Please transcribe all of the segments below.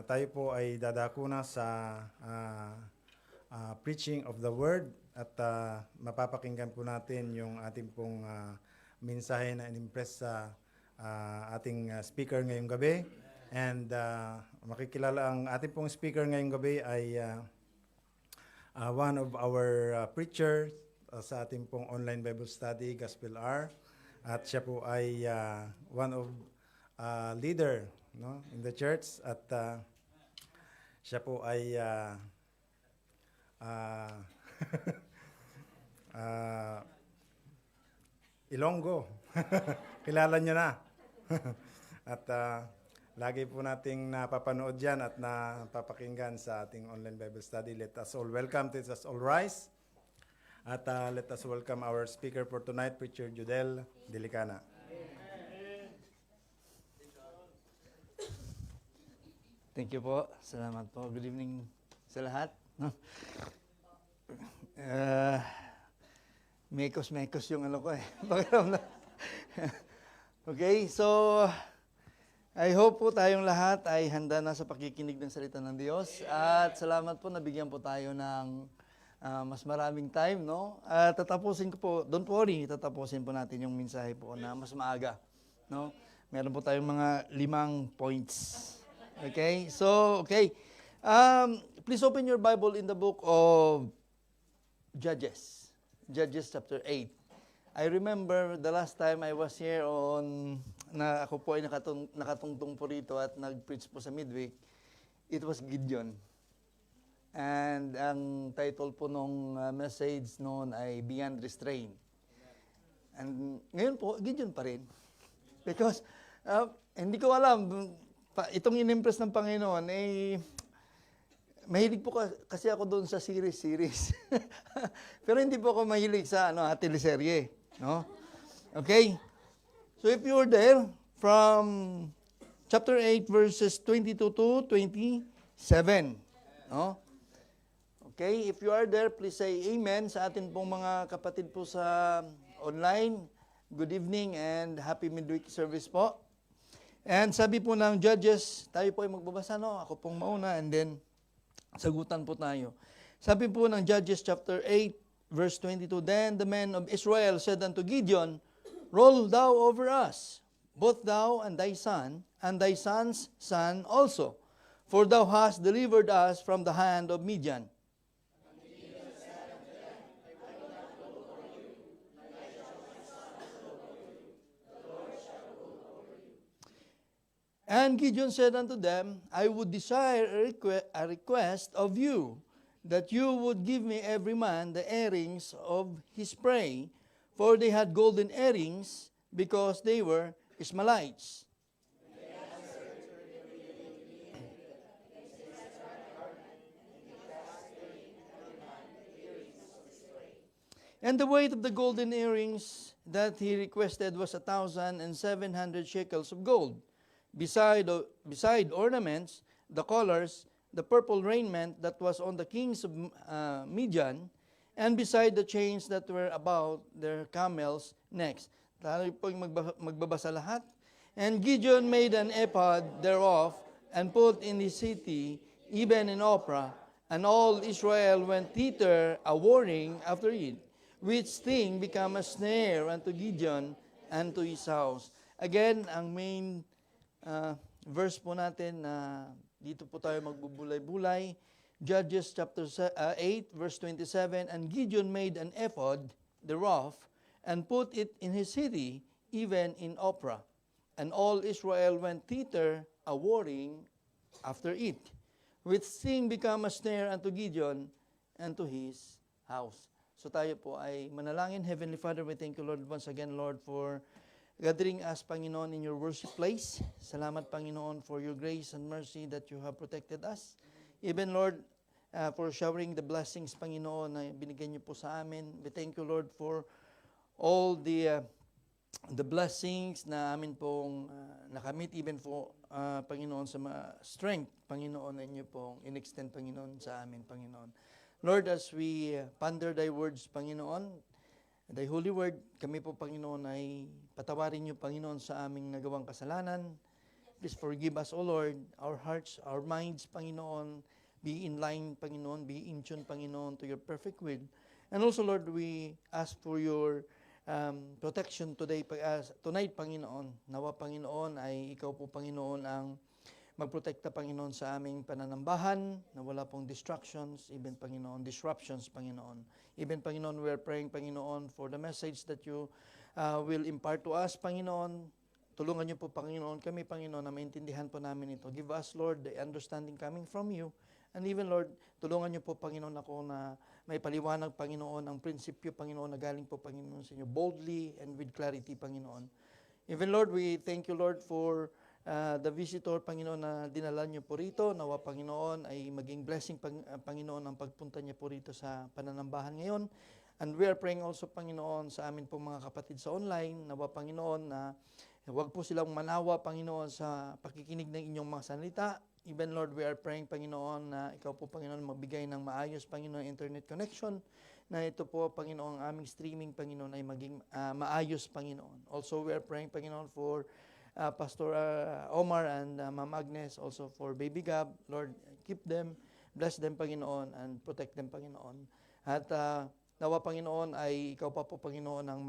tayo po ay dadako na sa preaching of the word at mapapakinggan po natin yung ating pong mensahe na inimpress sa ating speaker ngayong gabi. And makikilala ang ating pong speaker ngayong gabi ay one of our preachers sa ating pong online Bible study, Gospel R. At siya po ay one of leader, no, in the church. At siya po ay Ilonggo. Kilala niyo na. At lagi po nating napapanood yan at napapakinggan sa ating online Bible study. Let us all welcome, let us all rise. At let us welcome our speaker for tonight, Preacher Judel Dilicana. Thank you po. Salamat po. Good evening sa lahat. Mekos yung ano ko eh. Okay, so I hope po tayong lahat ay handa na sa pakikinig ng salita ng Diyos. At salamat po, nabigyan po tayo ng mas maraming time, no? At tatapusin ko po, don't worry, tatapusin po natin yung mensahe po na mas maaga, no? Meron po tayong mga 5 points. Okay? So, okay. Please open your Bible in the book of Judges chapter 8. I remember the last time I was here na ako po ay nakatungtong po rito at nag-preach po sa midweek, it was Gideon. And ang title po nung message noon ay Beyond Restraint. And ngayon po, Gideon pa rin. Because hindi ko alam, itong inimpress ng Panginoon, mahilig po kasi ako doon sa series. Pero hindi po ako mahilig sa teleserye, no? Okay? So if you're there from chapter 8 verses 22 to 27, no? Okay, if you are there, please say amen sa atin pong mga kapatid po sa online. Good evening and happy midweek service po. And sabi po ng Judges, tayo po ay magbabasa, no? Ako pong mauna and then sagutan po tayo. Sabi po ng Judges chapter 8, verse 22, Then the men of Israel said unto Gideon, Roll thou over us, both thou and thy son, and thy son's son also, for thou hast delivered us from the hand of Midian. And Gideon said unto them, I would desire a request of you, that you would give me every man the earrings of his prey, for they had golden earrings, because they were Ishmaelites. And the weight of the golden earrings that he requested was 1,700 shekels of gold. Beside ornaments, the colors, the purple raiment that was on the kings of Midian, and beside the chains that were about their camels' necks. Tayo po magbabasa lahat. And Gideon made an ephod thereof, and put in the city, even in Ophrah, and all Israel went thither a-warring after it, which thing became a snare unto Gideon and to his house. Again, ang main verse po natin na dito po tayo magbubulay-bulay. Judges chapter 8 verse 27, And Gideon made an ephod thereof, and put it in his city, even in Ophrah. And all Israel went thither a-warring after it, which thing became a snare unto Gideon and to his house. So tayo po ay manalangin. Heavenly Father, we thank you, Lord, once again, Lord, for gathering us, Panginoon, in your worship place. Salamat, Panginoon, for your grace and mercy that you have protected us. Even, Lord, for showering the blessings, Panginoon, na binigyan niyo po sa amin. We thank you, Lord, for all the blessings na amin pong nakamit, even po, Panginoon, sa strength, Panginoon, na inyo pong in-extend, Panginoon, sa amin, Panginoon. Lord, as we ponder thy words, Panginoon, thy holy word, kami po, Panginoon, ay patawarin niyo, Panginoon, sa aming nagawang kasalanan. Please forgive us, O Lord, our hearts, our minds, Panginoon, be in line, Panginoon, be in tune, Panginoon, to your perfect will. And also, Lord, we ask for your protection tonight, Panginoon. Nawa, Panginoon, ay ikaw po, Panginoon, ang magprotekta, Panginoon, sa aming pananambahan, na wala pong distractions, even, Panginoon, disruptions, Panginoon. Even, Panginoon, we are praying, Panginoon, for the message that you will impart to us, Panginoon. Tulungan niyo po, Panginoon, kami, Panginoon, na maintindihan po namin ito. Give us, Lord, the understanding coming from you. And even, Lord, tulungan niyo po, Panginoon, ako na may paliwanag, Panginoon, ang prinsipyo, Panginoon, na galing po, Panginoon, sa inyo, boldly and with clarity, Panginoon. Even, Lord, we thank you, Lord, for the visitor, Panginoon, na dinala niyo po rito. Nawa, Panginoon, ay maging blessing, Panginoon, ang pagpunta niya po rito sa pananambahan ngayon. And we are praying also, Panginoon, sa amin po mga kapatid sa online. Nawa, Panginoon, na huwag po silang manawa, Panginoon, sa pakikinig ng inyong mga salita. Even, Lord, we are praying, Panginoon, na ikaw po, Panginoon, magbigay ng maayos, Panginoon, internet connection, na ito po, Panginoon, ang aming streaming, Panginoon, ay maging maayos, Panginoon. Also, we are praying, Panginoon, for Pastor Omar and Ma'am Agnes, also for Baby Gab. Lord, keep them, bless them, Panginoon, and protect them, Panginoon. At nawa, Panginoon, ay ikaw pa po, Panginoon, ang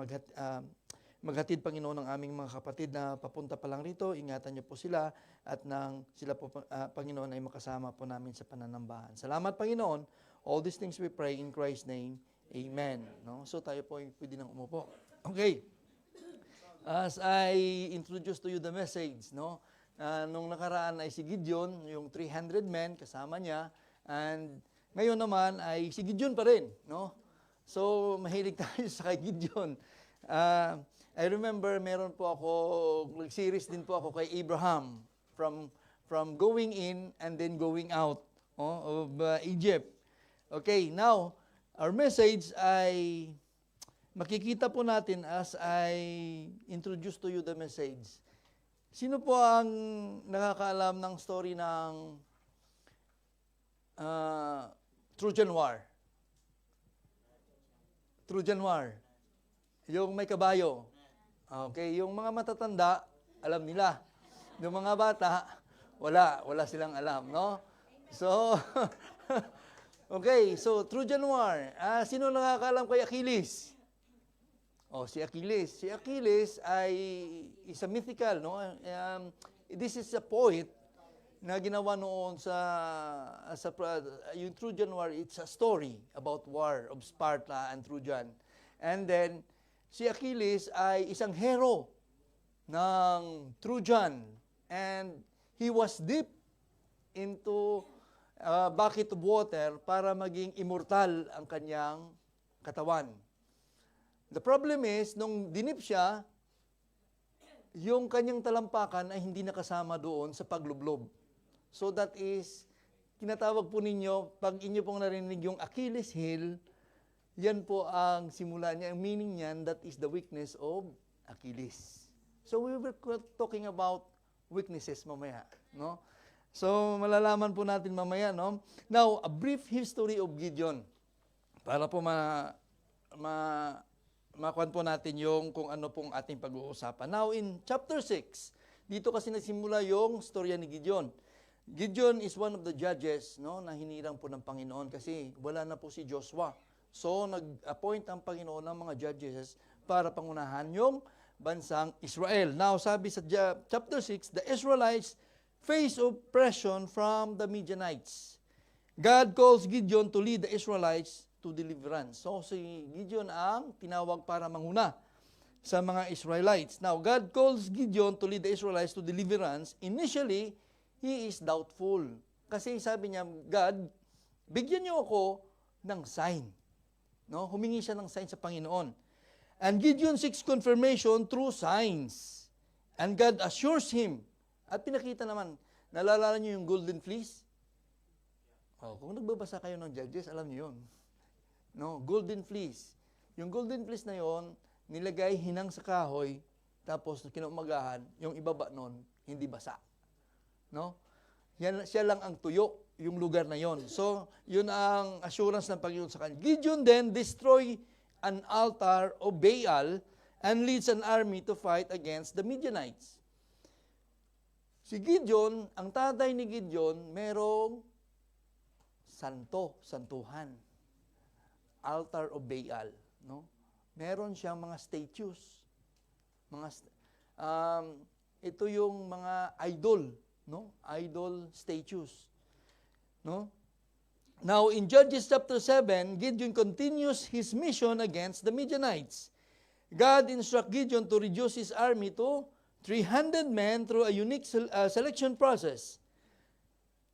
maghatid, Panginoon, ng aming mga kapatid na papunta pa lang rito. Ingatan niyo po sila at nang sila po, Panginoon, ay makasama po namin sa pananambahan. Salamat, Panginoon. All these things we pray in Christ's name. Amen. No? So tayo po ay pwede nang umupo. Okay. As I introduce to you the message, no? Nung nakaraan ay si Gideon, yung 300 men, kasama niya. And ngayon naman ay si Gideon pa rin, no? So, mahilig tayo sa kay Gideon. I remember meron po ako, nag-series din po ako kay Abraham from going in and then going out of Egypt. Okay, now, our message ay makikita po natin as I introduce to you the message. Sino po ang nakakaalam ng story ng Trojan War? Trojan War. Yung may kabayo. Okay, yung mga matatanda, alam nila. Yung mga bata, wala silang alam, no? So, okay, so Trojan War. Sino nakakaalam kay Achilles? Si Achilles. Si Achilles ay is a mythical, no? This is a poet na ginawa noon yung Trojan War. It's a story about war of Sparta and Trojan. And then, si Achilles ay isang hero ng Trojan. And he was deep into a bucket of water para maging immortal ang kanyang katawan. The problem is, nung dinip siya, yung kanyang talampakan ay hindi nakasama doon sa paglublob. So that is, kinatawag po ninyo, pag inyo pong narinig yung Achilles heel, yan po ang simula niya. Ang meaning niyan, that is the weakness of Achilles. So we were talking about weaknesses mamaya, no? So malalaman po natin mamaya, no? Now, a brief history of Gideon. Para po makuha po natin yung kung ano pong ating pag-uusapan. Now, in chapter 6, dito kasi nagsimula yung storya ni Gideon. Gideon is one of the judges, no, na hinirang po ng Panginoon kasi wala na po si Joshua. So, nag-appoint ang Panginoon ng mga judges para pangunahan yung bansang Israel. Now, sabi sa chapter 6, the Israelites face oppression from the Midianites. God calls Gideon to lead the Israelites to deliverance. So, si Gideon ang tinawag para manguna sa mga Israelites. Now, God calls Gideon to lead the Israelites to deliverance. Initially, he is doubtful. Kasi sabi niya, God, bigyan niyo ako ng sign. No? Humingi siya ng sign sa Panginoon. And Gideon seeks confirmation through signs. And God assures him. At pinakita naman, naalala niyo yung golden fleece? Kung nagbabasa kayo ng Judges, alam niyo yun. No, golden fleece. Yung golden fleece na yon, nilagay hinang sa kahoy, tapos kinaumagahan, yung ibaba nun, hindi basa. No? Siya lang ang tuyo, yung lugar na yon. So, yun ang assurance ng Panginoon sa kanya. Gideon then destroy an altar of Baal and leads an army to fight against the Midianites. Si Gideon, ang tatay ni Gideon, merong santuhan, altar of Baal, no? Meron siyang mga statues, ito yung mga idol, no? Idol statues, no? Now in Judges chapter 7, Gideon continues his mission against the Midianites. God instructed Gideon to reduce his army to 300 men through a unique selection process.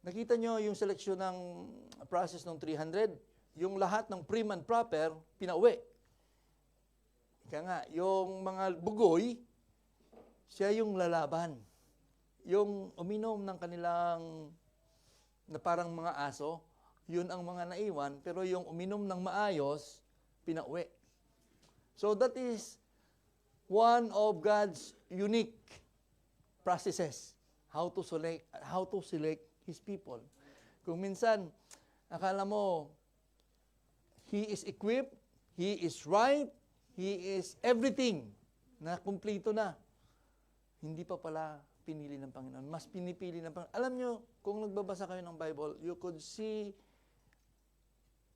Nakita nyo yung selection ng process ng 300? Yung lahat ng prim and proper, pinauwi. Kaya nga, yung mga bugoy, siya yung lalaban. Yung uminom ng kanilang, na parang mga aso, yun ang mga naiwan, pero yung uminom ng maayos, pinauwi. So that is one of God's unique processes, how to select His people. Kung minsan, akala mo, He is equipped, He is right, He is everything, na kumplito na. Hindi pa pala pinili ng Panginoon. Mas pinipili ng Panginoon. Alam nyo, kung nagbabasa kayo ng Bible, you could see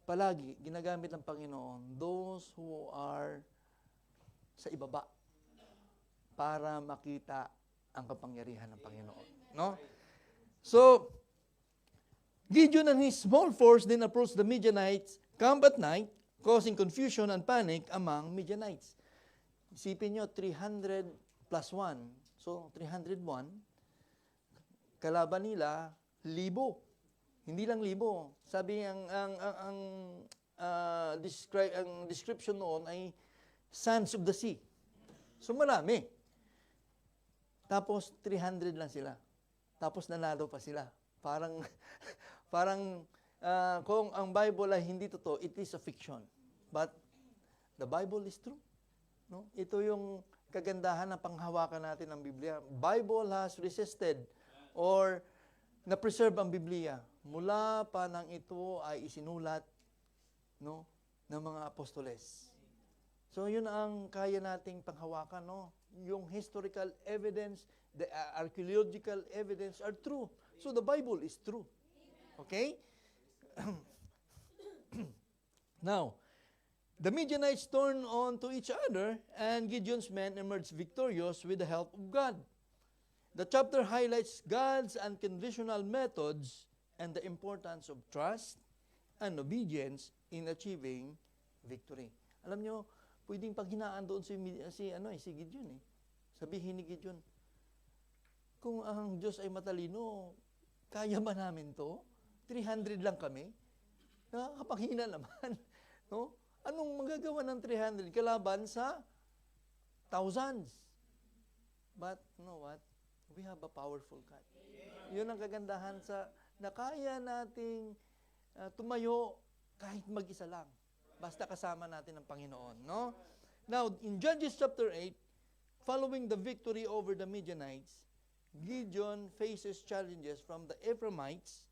palagi, ginagamit ng Panginoon, those who are sa ibaba para makita ang kapangyarihan ng Panginoon. No? So, Gideon and his small force then approached the Midianites camp at night, causing confusion and panic among Midianites. Isipin nyo, 300 plus 1. So, 301. Kalaban nila, 1,000. Hindi lang 1,000. Sabi ang description noon ay sands of the sea. So, marami. Tapos, 300 lang sila. Tapos, nanalo pa sila. Parang kung ang Bible ay hindi totoo, it is a fiction. But, the Bible is true. No? Ito yung kagandahan ng panghawakan natin ng Biblia. Bible has resisted or na-preserve ang Biblia mula pa nang ito ay isinulat, no, ng mga apostoles. So yun ang kaya nating panghawakan, no? Yung historical evidence, the archaeological evidence are true. So the Bible is true. Okay? Now, the Midianites turned on to each other, and Gideon's men emerged victorious with the help of God. The chapter highlights God's unconditional methods and the importance of trust and obedience in achieving victory. Alam nyo, pwedeng paghinaan doon si Gideon eh. Sabihin ni Gideon, kung ang Diyos ay matalino, kaya ba namin to? 300 lang kami? Nakakapanghina naman. No? Anong magagawa ng 300 kalaban sa thousands? But, you know what? We have a powerful God. Yun ang kagandahan sa na kaya nating tumayo kahit mag-isa lang. Basta kasama natin ang Panginoon. No? Now, in Judges chapter 8, following the victory over the Midianites, Gideon faces challenges from the Ephraimites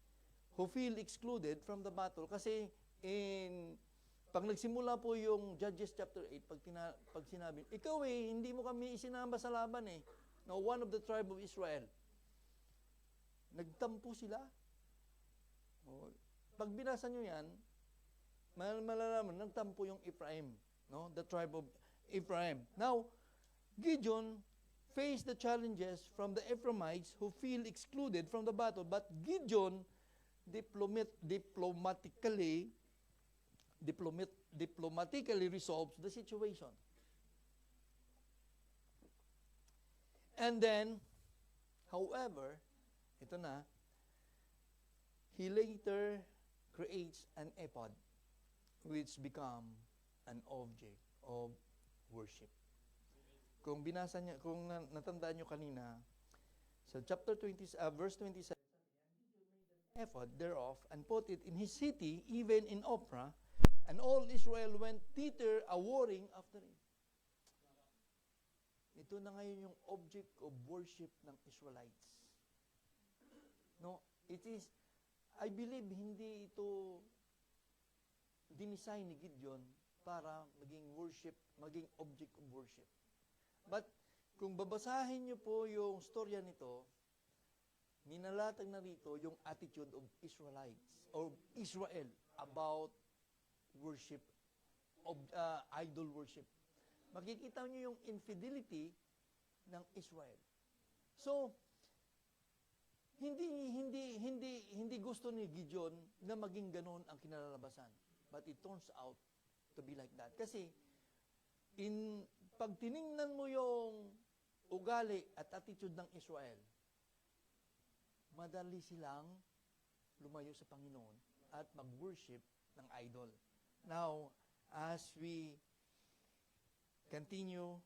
who feel excluded from the battle. Kasi pag nagsimula po yung Judges chapter 8, pag sinabi, ikaw hindi mo kami isinama sa laban eh. No, one of the tribe of Israel. Nagtampo sila. Pag binasa nyo yan, malalaman, nagtampo yung Ephraim. No? The tribe of Ephraim. Now, Gideon faced the challenges from the Ephraimites who feel excluded from the battle. But Gideon diplomatically resolves the situation. And then, however, ito na, he later creates an ephod which become an object of worship. Kung binasa niya, kung natandaan niyo kanina, sa chapter 20, verse 27, ephod thereof, and put it in his city, even in Ophrah, and all Israel went thither a-warring after it. Ito na ngayon yung object of worship ng Israelites. No, it is, I believe, hindi ito dinisign ni Gideon para maging worship, maging object of worship. But, kung babasahin niyo po yung storya nito, Minalatag na rito yung attitude of Israelites or Israel about worship of idol worship. Makikita niyo yung infidelity ng Israel. So, hindi gusto ni Gideon na maging ganon ang kinalalabasan. But it turns out to be like that. Kasi pag tiningnan mo yung ugali at attitude ng Israel, madali silang lumayo sa Panginoon at mag-worship ng idol. Now, as we continue,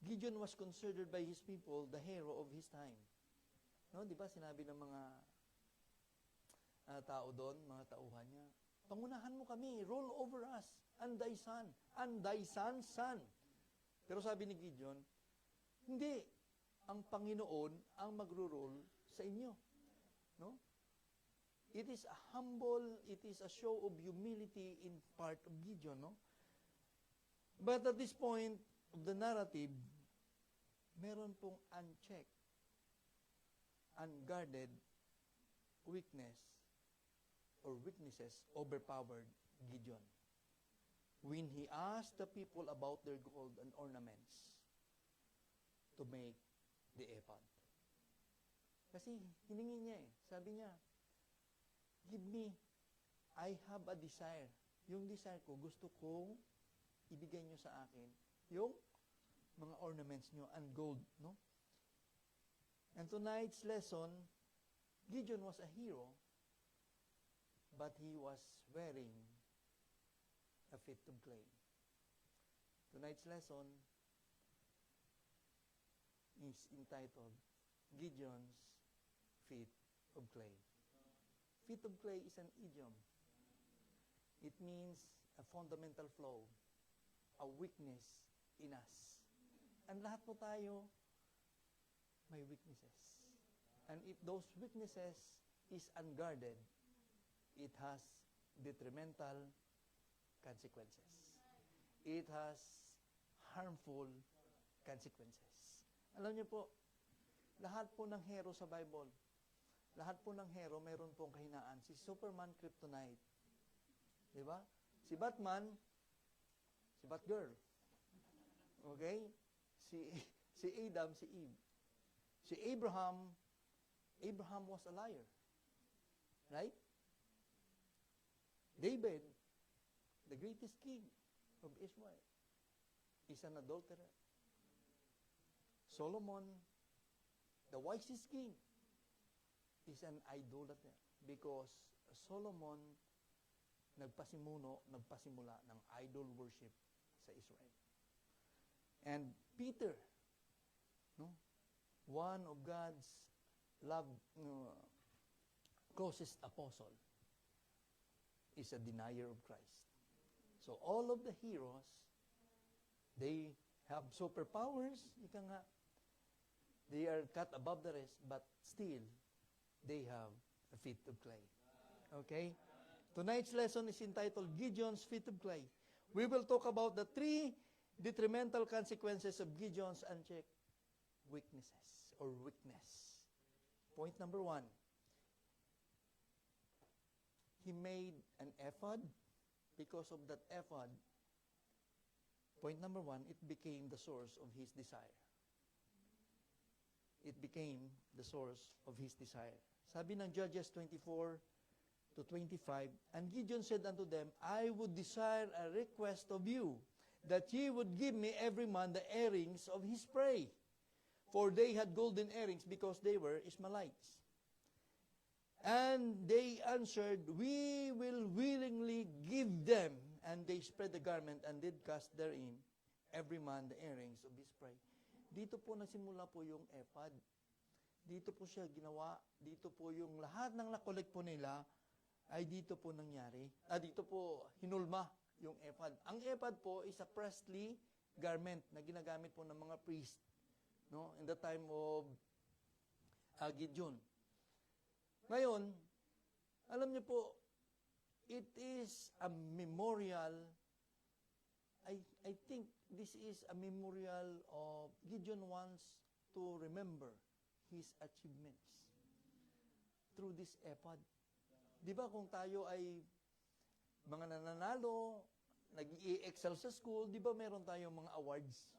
Gideon was considered by his people the hero of his time. No, di ba sinabi ng mga tao doon, mga tauhan niya, pangunahan mo kami, rule over us, and thy son's son. Pero sabi ni Gideon, hindi, ang Panginoon ang magro-rule sa inyo. No? It is a humble, it is a show of humility in part of Gideon, no? But at this point of the narrative, meron pong unchecked, unguarded weakness or weaknesses overpowered Gideon. When he asked the people about their gold and ornaments to make the ephod. Kasi hiningi niya sabi niya, give me, I have a desire. Yung desire ko, gusto kong ibigay niyo sa akin yung mga ornaments niyo and gold, no? And tonight's lesson, Gideon was a hero, but he was wearing a fit of clay. Tonight's lesson is entitled Gideon's Feet of Clay. Feet of clay is an idiom. It means a fundamental flaw, a weakness in us. And lahat po tayo may weaknesses. And if those weaknesses is unguarded, it has detrimental consequences. It has harmful consequences. Alam niyo po, lahat po ng hero sa Bible, lahat po ng hero mayroon pong kahinaan. Si Superman, kryptonite. Di ba? Si Batman, si Batgirl. Okay? Si Adam, si Eve. Si Abraham was a liar. Right? David, the greatest king of Israel, is an adulterer. Solomon, the wisest king, is an idolater because Solomon nagpasimula ng idol worship sa Israel. And Peter, no, one of God's closest apostle, is a denier of Christ. So all of the heroes, they have superpowers, ika nga, they are cut above the rest, but still, they have a feet of clay. Okay? Tonight's lesson is entitled Gideon's Feet of Clay. We will talk about the 3 detrimental consequences of Gideon's unchecked weaknesses or weakness. Point number 1. He made an ephod. Because of that ephod, point number 1, it became the source of his desire. It became the source of his desire. Sabi ng Judges 24 to 25, and Gideon said unto them, I would desire a request of you, that ye would give me every man the earrings of his prey. For they had golden earrings, because they were Ishmaelites. And they answered, we will willingly give them. And they spread the garment, and did cast therein every man the earrings of his prey. Dito po nagsimula po yung ephod. Dito po siya ginawa. Dito po yung lahat ng nakolekt po nila ay dito po nangyari. Dito po hinulma yung ephod. Ang ephod po is a priestly garment na ginagamit po ng mga priest, no, in the time of Gideon. Ngayon, alam niyo po, it is a memorial. I think this is a memorial of Gideon wants to remember his achievements through this ephod. Di ba kung tayo ay mga nananalo, nag-i-excel sa school, di ba meron tayong mga awards?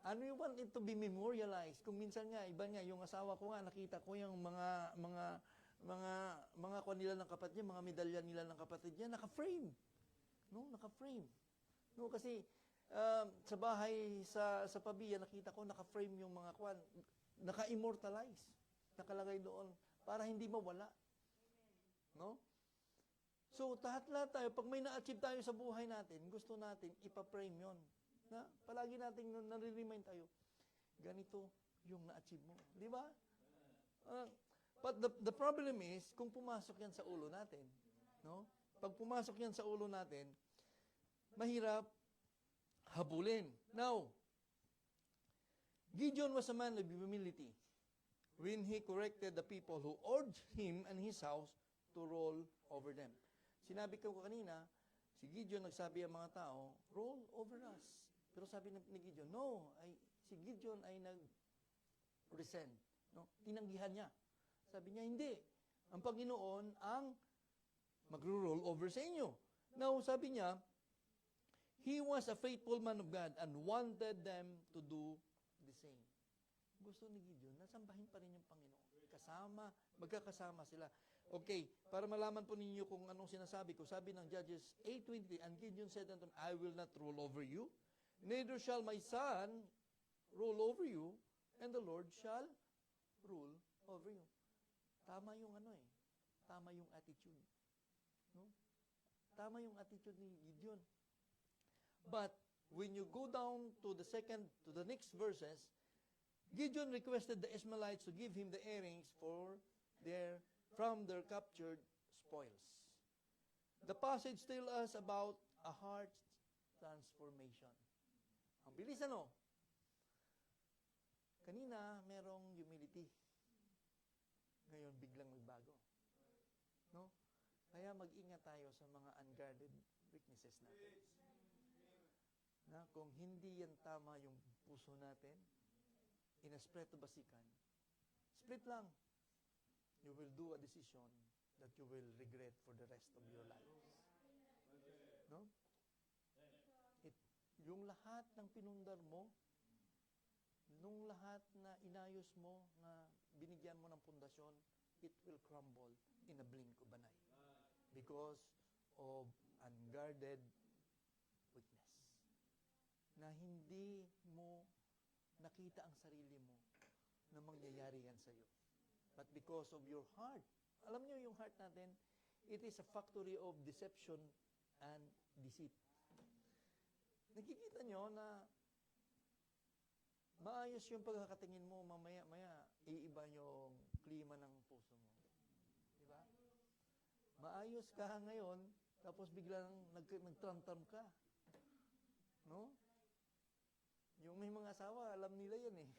Ano you want it to be memorialized? Kung minsan nga, iba nga, yung asawa ko nga, nakita ko yung mga kwan nila ng kapatid niya, mga medalya nila ng kapatid niya, naka-frame. No, naka-frame. No, kasi sa bahay, sa pabiya, nakita ko, naka-frame yung mga kwan, naka-immortalize, nakalagay doon, para hindi mawala. No? So, lahat tayo, pag may na-achieve tayo sa buhay natin, gusto natin, ipa-frame yun. Na, palagi natin nare-remind tayo, ganito yung na-achieve mo. Di ba? But the problem is, kung pumasok yan sa ulo natin, no? Pag pumasok yan sa ulo natin, mahirap habulin. Now, Gideon was a man of humility when he corrected the people who urged him and his house to rule over them. Sinabi ko kanina, si Gideon nagsabi ang mga tao, roll over us. Pero sabi ni Gideon, no, si Gideon ay nag-resent. No? Tinanggihan niya. Sabi niya, hindi. Ang Panginoon ang magro-roll over sa inyo. Now, sabi niya, he was a faithful man of God and wanted them to do the same. Gusto ni Gideon, nasambahin pa rin yung Panginoon. Magkakasama sila. Okay, para malaman po ninyo kung anong sinasabi ko, sabi ng Judges 8:20, and Gideon said unto him, I will not rule over you, neither shall my son rule over you, and the Lord shall rule over you. Tama yung tama yung attitude. No? Tama yung attitude ni Gideon. But when you go down to the next verses, Gideon requested the Ishmaelites to give him the earrings from their captured spoils. The passage tells us about a heart transformation. Ang bilis Kanina, merong humility. Ngayon, biglang magbago. No? Kaya mag-ingat tayo sa mga unguarded weaknesses natin. Na kung hindi yan tama yung puso natin, in a split to basikan, split lang, you will do a decision that you will regret for the rest of your life. No? Yung lahat ng pinundar mo, nung lahat na inayos mo, na binigyan mo ng pundasyon, it will crumble in a blink of an eye. Because of unguarded weakness. Na hindi mo nakita ang sarili mo na mangyayari yan sa'yo. But because of your heart, alam niyo yung heart natin, it is a factory of deception and deceit. Nakikita nyo na maayos yung pagkakatingin mo, mamaya-maya, iiba yung klima ng puso mo. Di ba? Maayos ka ngayon, tapos biglang nagtram-tram ka. No? Yung may mga asawa, alam nila yan eh.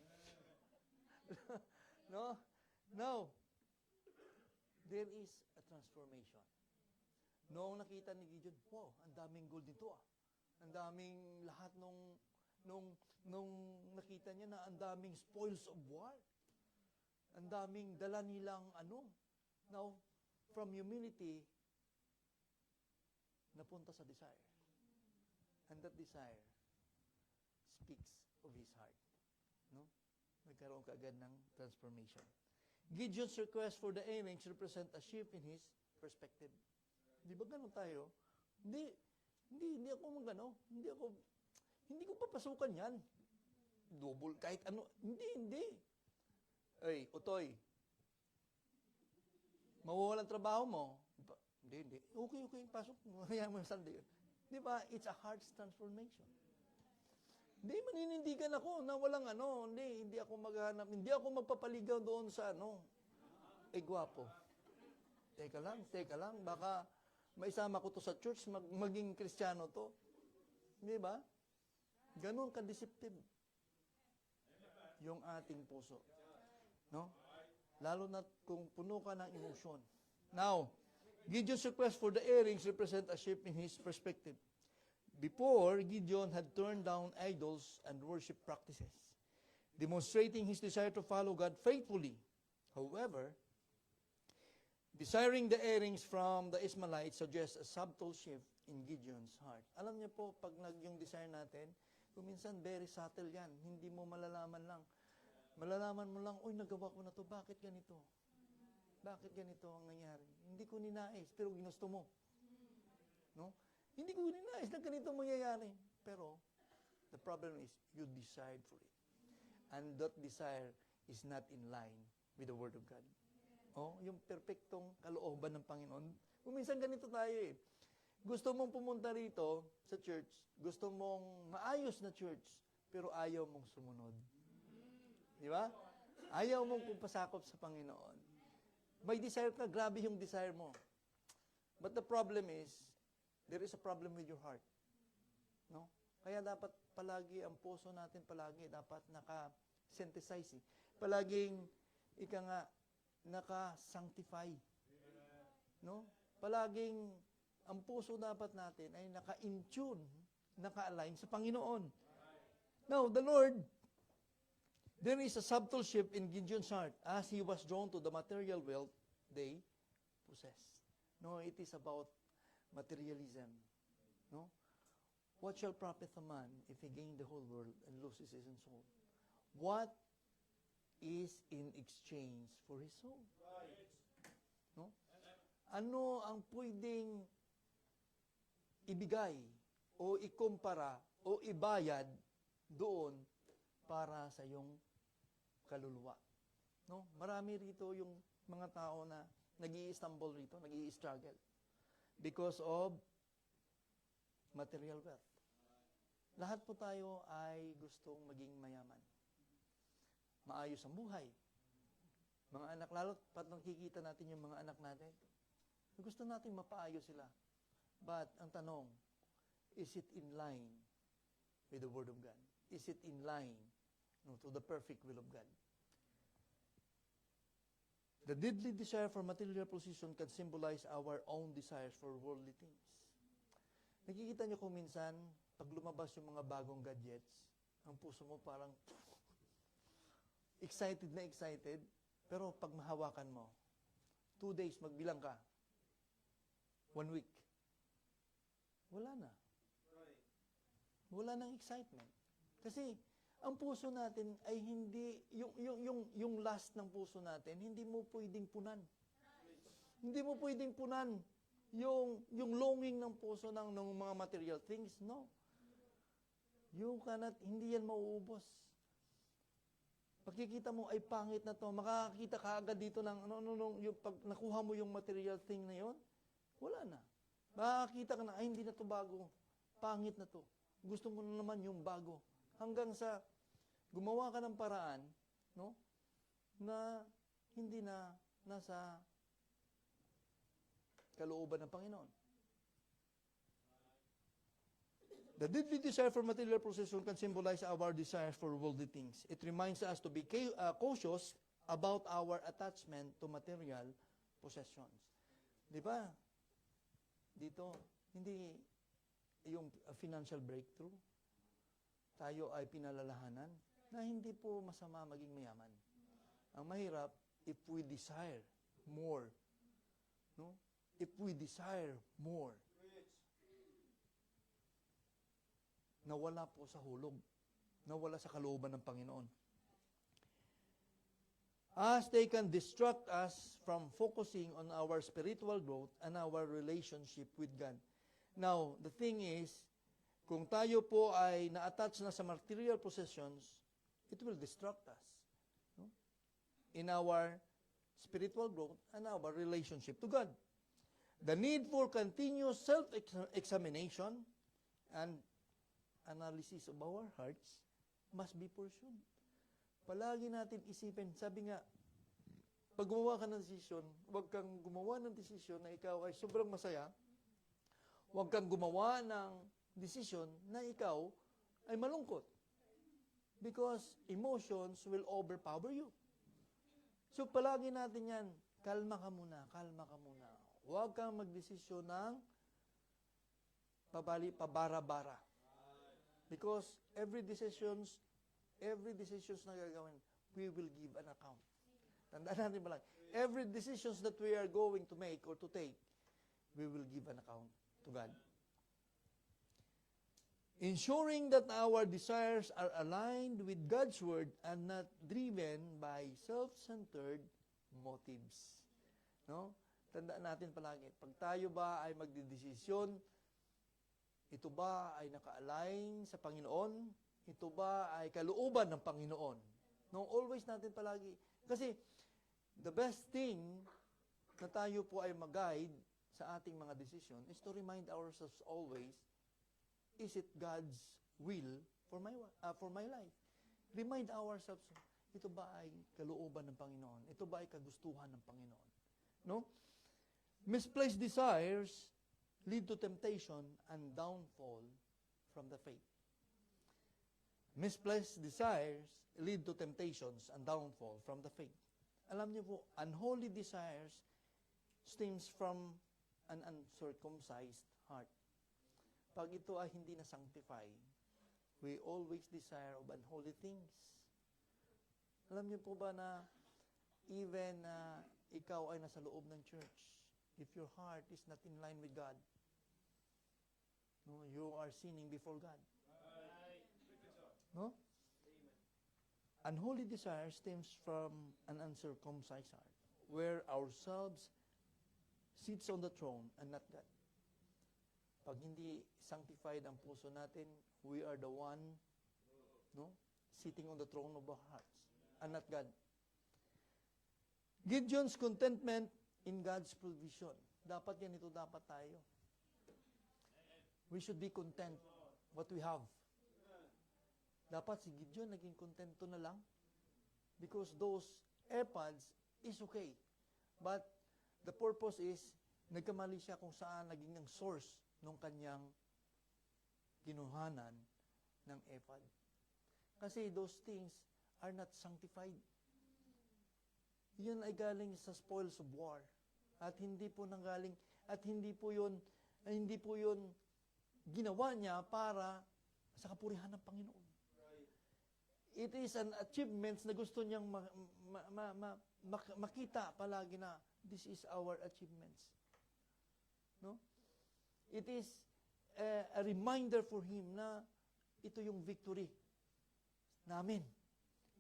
No? Now, there is a transformation. Noong nakita ni Gideon, wow, ang daming gold nito ah. Ang daming lahat nung nakita niya na ang daming spoils of war. Ang daming dala nilang Now, from humility, napunta sa desire. And that desire speaks of his heart. No? Nagkaroon kaagad ng transformation. Gideon's request for the earrings represent a shift in his perspective. Di ba ganun tayo? Hindi ako hindi ko papasukan yan. Double, kahit ano. Hindi. Ay, Utoy, mawawalan trabaho mo. Hindi. Okay, pasok mo. Hayaan mo yung Sunday. Di ba? It's a heart transformation. Hindi, maninindigan ako na walang hindi ako maghanap, hindi ako magpapaligaw doon sa gwapo. Teka lang, baka maisama ko to sa church, maging Kristiyano to. Di ba? Ganon ka-deceptive yung ating puso. No? Lalo na kung puno ka ng emosyon. Now, Gideon's request for the earrings represent a shift in his perspective. Before, Gideon had turned down idols and worship practices. demonstrating his desire to follow God faithfully. However, desiring the earnings from the Ishmaelites suggests a subtle shift in Gideon's heart. Alam niyo po, pag yung desire natin, kuminsan very subtle yan. Hindi mo malalaman lang. Malalaman mo lang, uy, nagawa ko na to, bakit ganito? Bakit ganito ang nangyari? Hindi ko ninais, pero ginusto mo. No? Hindi ko ninais na ganito mangyayari. Pero, the problem is, you desired for it. And that desire is not in line with the Word of God. Oh, yung perpektong kalooban ng Panginoon. Kuminsan ganito tayo eh. Gusto mong pumunta rito sa church, gusto mong maayos na church, pero ayaw mong sumunod. Di ba? Ayaw mong pupasakop sa Panginoon. May desire ka, grabe yung desire mo. But the problem is, there is a problem with your heart. No? Kaya dapat palagi, ang puso natin palagi, dapat naka-synthesize. Palaging, ika nga, naka-sanctify. No? Palaging, ang puso dapat natin ay naka-in-tune, naka-align sa Panginoon. Now, the Lord, there is a subtle shift in Gideon's heart as he was drawn to the material wealth they possess. No, it is about materialism. No? What shall profit a man if he gain the whole world and loses his own soul? What is in exchange for his soul? No? Ano ang pwedeng ibigay o ikumpara o ibayad doon para sa iyong kaluluwa? No? Marami rito yung mga tao na nag-i-stumble rito, nag-i-struggle because of material wealth. Lahat po tayo ay gustong maging mayaman. Maayos ang buhay. Mga anak, lalo pat nakikita natin yung mga anak natin, gusto natin mapaayos sila. But, ang tanong, is it in line with the Word of God? Is it in line to the perfect will of God? The deadly desire for material possession can symbolize our own desires for worldly things. Nakikita niyo kung minsan, pag lumabas yung mga bagong gadgets, ang puso mo parang excited na excited, pero pag mahawakan mo, 2 days, magbilang ka. 1 week. Wala na. Wala nang excitement. Kasi, ang puso natin ay hindi, yung last ng puso natin, hindi mo pwedeng punan. Hindi mo pwedeng punan yung longing ng puso ng mga material things. No. Hindi yan mauubos. Pagkikita mo ay pangit na to, makakakita ka agad dito ng yung pag nakuha mo yung material thing na yon, wala na. Makakakita ka na, ay hindi na to bago. Pangit na to. Gusto mo na naman yung bago. Hanggang sa gumawa ka ng paraan, no? Na hindi na nasa kalooban ng Panginoon. The deadly desire for material possession can symbolize our desire for worldly things. It reminds us to be cautious about our attachment to material possessions. Di ba? Dito, hindi yung financial breakthrough, tayo ay pinalalahanan na hindi po masama maging mayaman. Ang mahirap, if we desire more, no? If we desire more, nawala po sa hulog, nawala sa kalooban ng Panginoon. As they can distract us from focusing on our spiritual growth and our relationship with God. Now, the thing is, kung tayo po ay na-attach na sa material possessions, it will distract us, no? In our spiritual growth and our relationship to God. The need for continuous self-examination and analysis of our hearts must be pursued. Palagi natin isipin, sabi nga, pag gumawa ka ng desisyon, huwag kang gumawa ng desisyon na ikaw ay sobrang masaya. Huwag kang gumawa ng desisyon na ikaw ay malungkot. Because emotions will overpower you. So palagi natin yan, kalma ka muna, kalma ka muna. Huwag kang magdesisyon ng pabara-bara. Because every decisions every decisions na gagawin, we will give an account. Tandaan natin ba lang, every decisions that we are going to make or to take, we will give an account to God. Ensuring that our desires are aligned with God's Word and not driven by self-centered motives. No? Tandaan natin palagi, pag tayo ba ay magdidesisyon, ito ba ay naka-align sa Panginoon? Ito ba ay kalooban ng Panginoon? No, always natin palagi. Kasi the best thing na tayo po ay mag-guide sa ating mga decision is to remind ourselves always, is it God's will for my life? Remind ourselves, ito ba ay kalooban ng Panginoon? Ito ba ay kagustuhan ng Panginoon? No? Misplaced desires lead to temptation and downfall from the faith. Misplaced desires lead to temptations and downfall from the faith. Alam niyo po, unholy desires stems from an uncircumcised heart. Pag ito ay hindi na-sanctify, we always desire of unholy things. Alam niyo po ba na even ikaw ay nasa loob ng church, if your heart is not in line with God, no, you are sinning before God. No? Unholy desire stems from an uncircumcised heart, where ourselves sits on the throne and not God. Pag hindi sanctified ang puso natin, we are the one, no, sitting on the throne of our hearts and not God. Gideon's contentment in God's provision. Dapat yan, ito dapat tayo. We should be content what we have. Dapat si Gideon naging kontento na lang because those epods is okay. But the purpose is, nagkamali siya kung saan naging ang source ng kanyang kinuhanan ng ephod. Kasi those things are not sanctified. Yun ay galing sa spoils of war. At hindi po nanggaling, at hindi po yun ginawa niya para sa kapurihan ng Panginoon. It is an achievement na gusto niyang makita palagi na this is our achievements. No? It is a reminder for him na ito yung victory namin.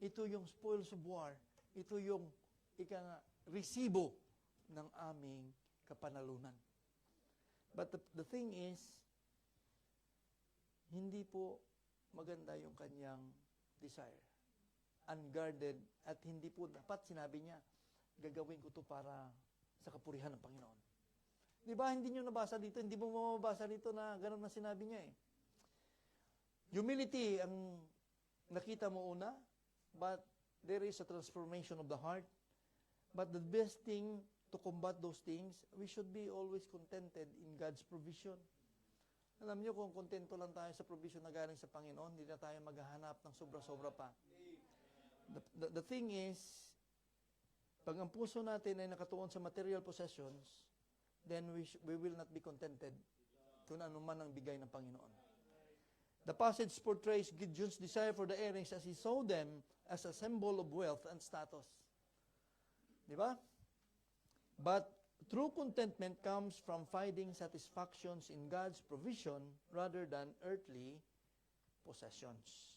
Ito yung spoils of war. Ito yung resibo ng aming kapanalunan. But the thing is, hindi po maganda yung kanyang desire. Unguarded at hindi po dapat sinabi niya, gagawin ko to para sa kapurihan ng Panginoon. Di ba, hindi nyo nabasa dito, hindi mo mababasa dito na gano'n na sinabi niya eh. Humility ang nakita mo una, but there is a transformation of the heart. But the best thing to combat those things, we should be always contented in God's provision. Alam niyo, kung kontento lang tayo sa provision na galing sa Panginoon, hindi na tayo maghahanap ng sobra-sobra pa. The thing is, pag ang puso natin ay nakatuon sa material possessions, then we will not be contented kung ano man ang bigay ng Panginoon. The passage portrays Gideon's desire for the earrings as he saw them as a symbol of wealth and status. Di ba? But true contentment comes from finding satisfactions in God's provision rather than earthly possessions.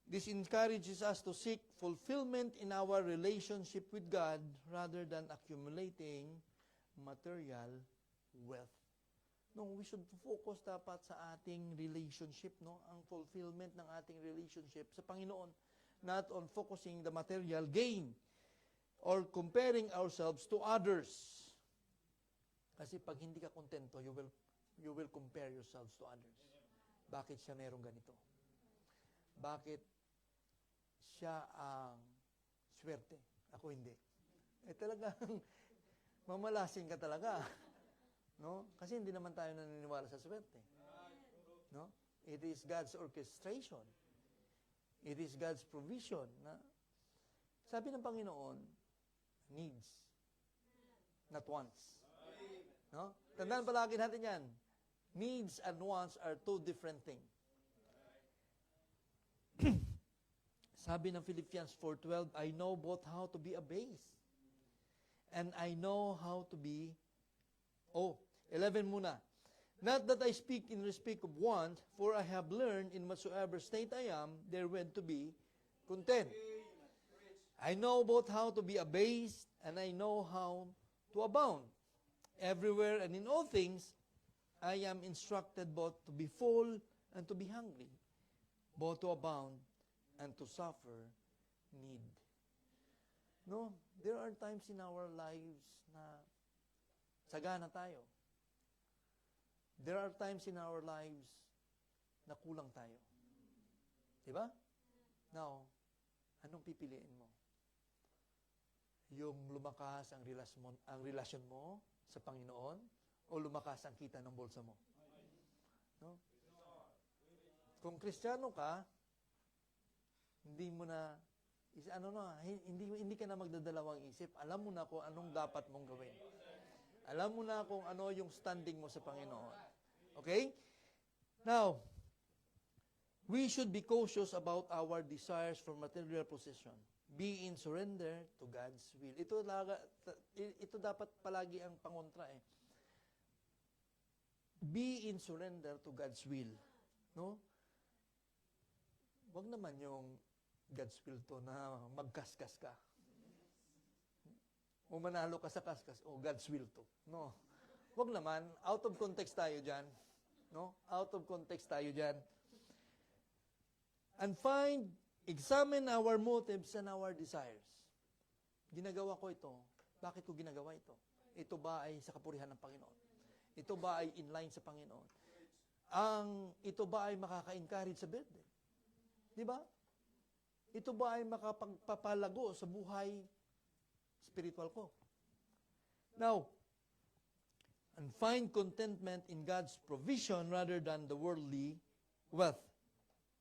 This encourages us to seek fulfillment in our relationship with God rather than accumulating material wealth. No, we should focus dapat sa ating relationship, no? Ang fulfillment ng ating relationship sa Panginoon, not on focusing the material gain or comparing ourselves to others. Kasi pag hindi ka kontento, you will compare yourselves to others. Bakit siya merong ganito? Bakit siya ang swerte? Ako hindi. Talagang mamalasing ka talaga. No? Kasi hindi naman tayo naniniwala sa swerte. No? It is God's orchestration. It is God's provision. Na, sabi ng Panginoon, needs, not wants. No? Tandaan palagi natin yan. Needs and wants are two different things. Sabi ng Philippians 4:12, I know both how to be abased and I know how to be 11 muna. Not that I speak in respect of want, for I have learned in whatsoever state I am, therewith to be content. I know both how to be abased, and I know how to abound. Everywhere and in all things, I am instructed both to be full and to be hungry, both to abound and to suffer need. No, there are times in our lives na sagana tayo. There are times in our lives na kulang tayo. Diba? Now, anong pipiliin mo? Yung lumakas ang relasyon mo sa Panginoon o lumakas ang kita ng bulsa mo? No? Kung Kristiyano ka, hindi mo na hindi ka na magdadalawang isip. Alam mo na kung anong dapat mong gawin. Alam mo na kung ano yung standing mo sa Panginoon. Okay? Now, we should be cautious about our desires for material possession. Be in surrender to God's will. Ito dapat palagi ang pangontra eh. Be in surrender to God's will. No? Wag naman yung God's will to na magkaskas ka. O manalo ka sa kaskas, o God's will to. No. Wag naman, out of context tayo dyan. No? Out of context tayo dyan. And examine our motives and our desires. Ginagawa ko ito. Bakit ko ginagawa ito? Ito ba ay sa kapurihan ng Panginoon? Ito ba ay inline sa Panginoon? Ito ba ay makaka-encourage sa birthday? Di ba? Ito ba ay makapagpapalago sa buhay spiritual ko? Now, and find contentment in God's provision rather than the worldly wealth.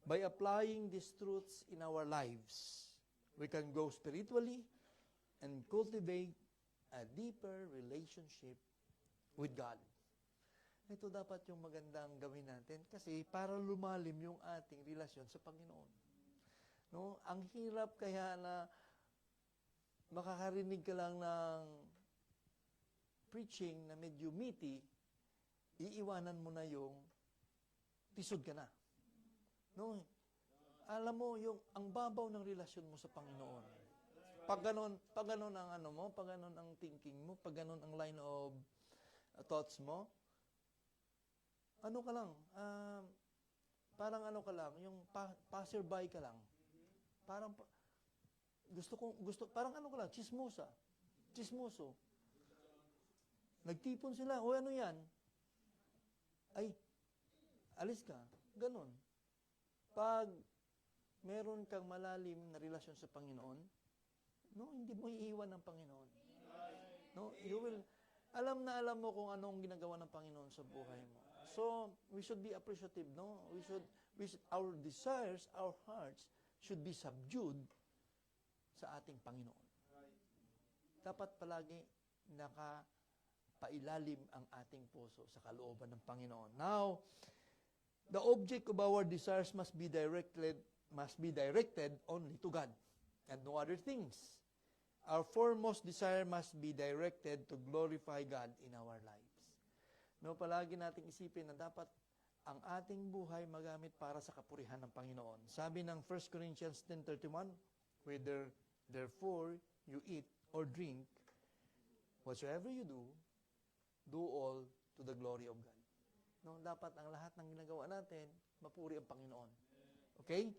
By applying these truths in our lives, we can grow spiritually and cultivate a deeper relationship with God. Ito dapat yung magandang gawin natin kasi para lumalim yung ating relasyon sa Panginoon. No? Ang hirap kaya na makakarinig ka lang ng preaching na medyo meaty, iiwanan mo na yung tisod ka na. No? Alam mo, ang babaw ng relasyon mo sa Panginoon. Pag ganon ang pag ganon ang thinking mo, pag ganon ang line of thoughts mo, parang yung passerby ka lang. Parang chismoso. Nagtipon sila, o ano yan? Ay, alis ka. Ganon. Pag meron kang malalim na relasyon sa Panginoon, no, hindi mo iiwan ng Panginoon. No, alam mo kung anong ginagawa ng Panginoon sa buhay mo. So, we should be appreciative, no? Our desires, our hearts should be subdued sa ating Panginoon. Dapat palagi nakapailalim ang ating puso sa kalooban ng Panginoon. Now, the object of our desires must be directed only to God and no other things. Our foremost desire must be directed to glorify God in our lives. No, palagi nating isipin na dapat ang ating buhay magamit para sa kapurihan ng Panginoon. Sabi ng 1 Corinthians 10:31, whether therefore you eat or drink, whatsoever you do all to the glory of God. No, dapat ang lahat ng ginagawa natin, mapuri ang Panginoon. Okay?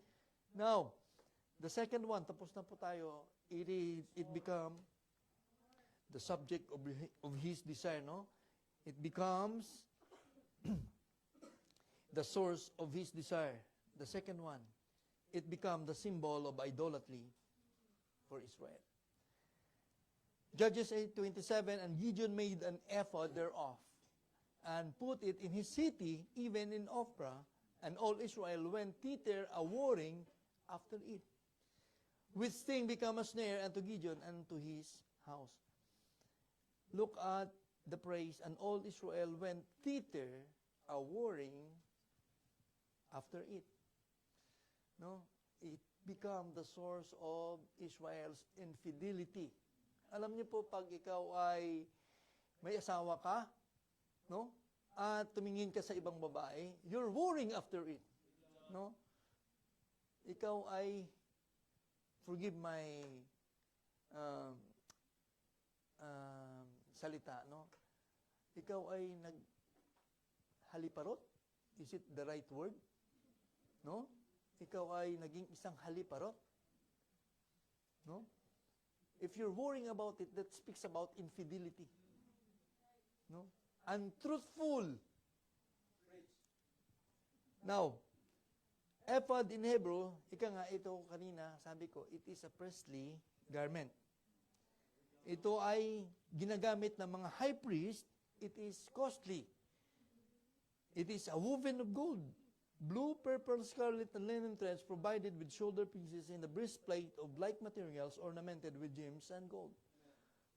Now, the second one, tapos na po tayo, it become the subject of his desire, no? It becomes the source of his desire. The second one, it becomes the symbol of idolatry for Israel. Judges 8:27, and Gideon made an ephod thereof, and put it in his city, even in Ophrah, and all Israel went thither a-warring after it. Which thing became a snare unto Gideon and to his house. Look at the praise, and all Israel went thither a-warring after it. No? become the source of Israel's infidelity. Alam niyo po, pag ikaw ay may asawa ka, no? At tumingin ka sa ibang babae, you're worrying after it. No? Ikaw ay, forgive my salita, no? Ikaw ay naghaliparot? Is it the right word? No? Ikaw ay naging isang haliparot? No? If you're worrying about it, that speaks about infidelity. No? Untruthful. Now, ephod in Hebrew, ika nga ito kanina, sabi ko, it is a priestly garment. Ito ay ginagamit ng mga high priest. It is costly. It is a woven of gold, blue, purple, scarlet, and linen threads provided with shoulder pieces in the breastplate of like materials ornamented with gems and gold.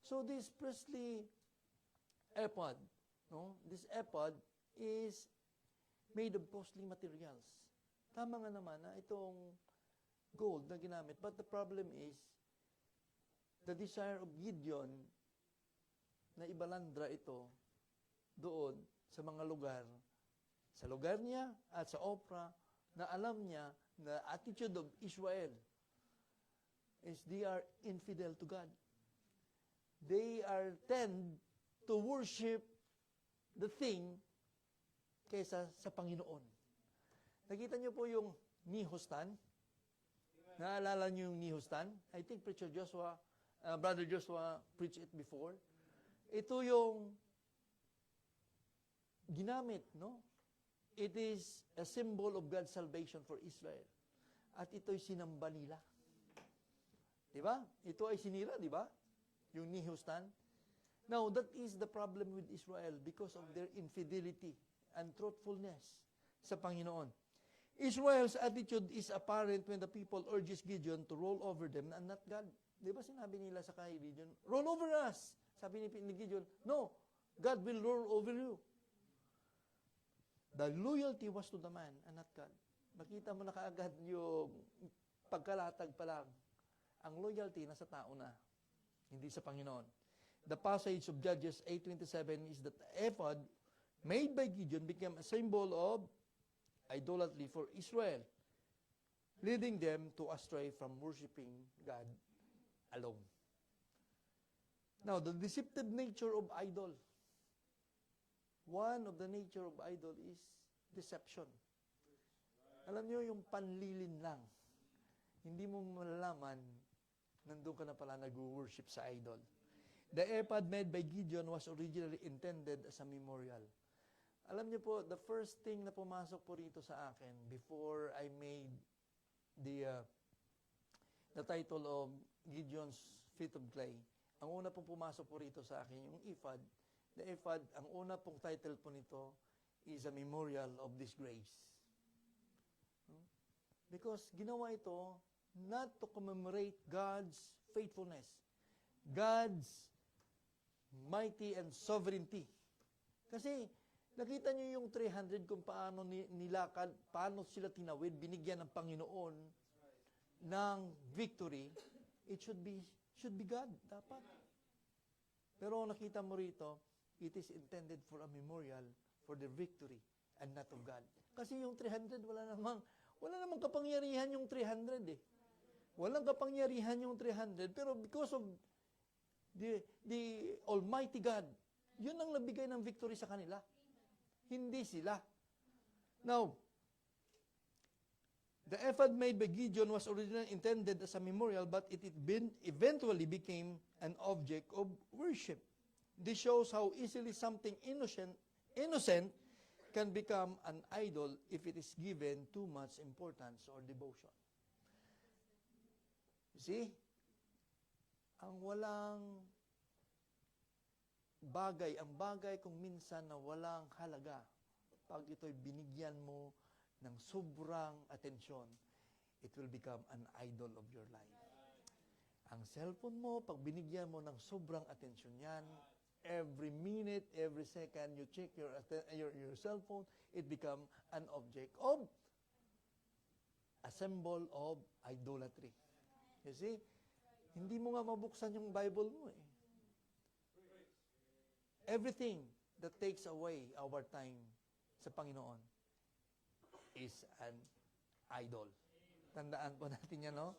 So this priestly ephod, no? This ephod is made of costly materials. Tama nga naman na itong gold na ginamit. But the problem is, the desire of Gideon na ibalandra ito doon sa mga lugar, sa lugar niya at sa Opra, na alam niya na attitude of Israel is they are infidel to God. They are tend to worship the thing kaysa sa Panginoon. Nakita niyo po yung Nihustan? Naalala niyo yung Nihustan? I think Preacher Joshua, Brother Joshua preached it before. Ito yung ginamit, no? It is a symbol of God's salvation for Israel. At ito'y sinamba nila. Diba? Ito ay sinira, diba? Yung Nihustan. Now, that is the problem with Israel because of their infidelity and truthfulness sa Panginoon. Israel's attitude is apparent when the people urges Gideon to roll over them and not God. Di ba sinabi nila sa kay Gideon, roll over us. Sabi ni Gideon, no, God will roll over you. The loyalty was to the man and not God. Makita mo na kaagad yung pagkalatag pa lang. Ang loyalty nasa tao na, hindi sa Panginoon. The passage of Judges 8:27 is that the ephod made by Gideon became a symbol of idolatry for Israel, leading them to astray from worshiping God alone. Now, the deceptive nature of idol. One of the nature of idol is deception. Alam niyo, yung panlilin lang. Hindi mo malalaman, nandun ka na pala nag-worship sa idol. The ephod made by Gideon was originally intended as a memorial. Alam niyo po, the first thing na pumasok po rito sa akin before I made the title of Gideon's Feet of Clay, ang una pong pumasok po rito sa akin, yung ephod. The ephod, ang una pong title po nito is a memorial of this grace. Because ginawa ito not to commemorate God's faithfulness, God's mighty and sovereignty. Kasi nakita niyo yung 300 kung paano nilakad, paano sila tinawid, binigyan ng Panginoon ng victory. It should be God, dapat. Pero nakita mo rito, it is intended for a memorial for the victory and not of God. Kasi yung 300, wala namang kapangyarihan yung 300 eh. Walang kapangyarihan yung 300, pero because of the Almighty God, yun ang nabigay ng victory sa kanila. Hindi sila. Now, the ephod made by Gideon was originally intended as a memorial, but it eventually became an object of worship. This shows how easily something innocent can become an idol if it is given too much importance or devotion. You see? Ang bagay kung minsan na walang halaga, pag ito'y binigyan mo ng sobrang atensyon, it will become an idol of your life. Ang cellphone mo, pag binigyan mo ng sobrang atensyon yan, every minute, every second, you check your cellphone, it become an object of a symbol of idolatry. You see? Hindi mo nga mabuksan yung Bible mo eh. Everything that takes away our time sa Panginoon is an idol. Tandaan po natin yan, no?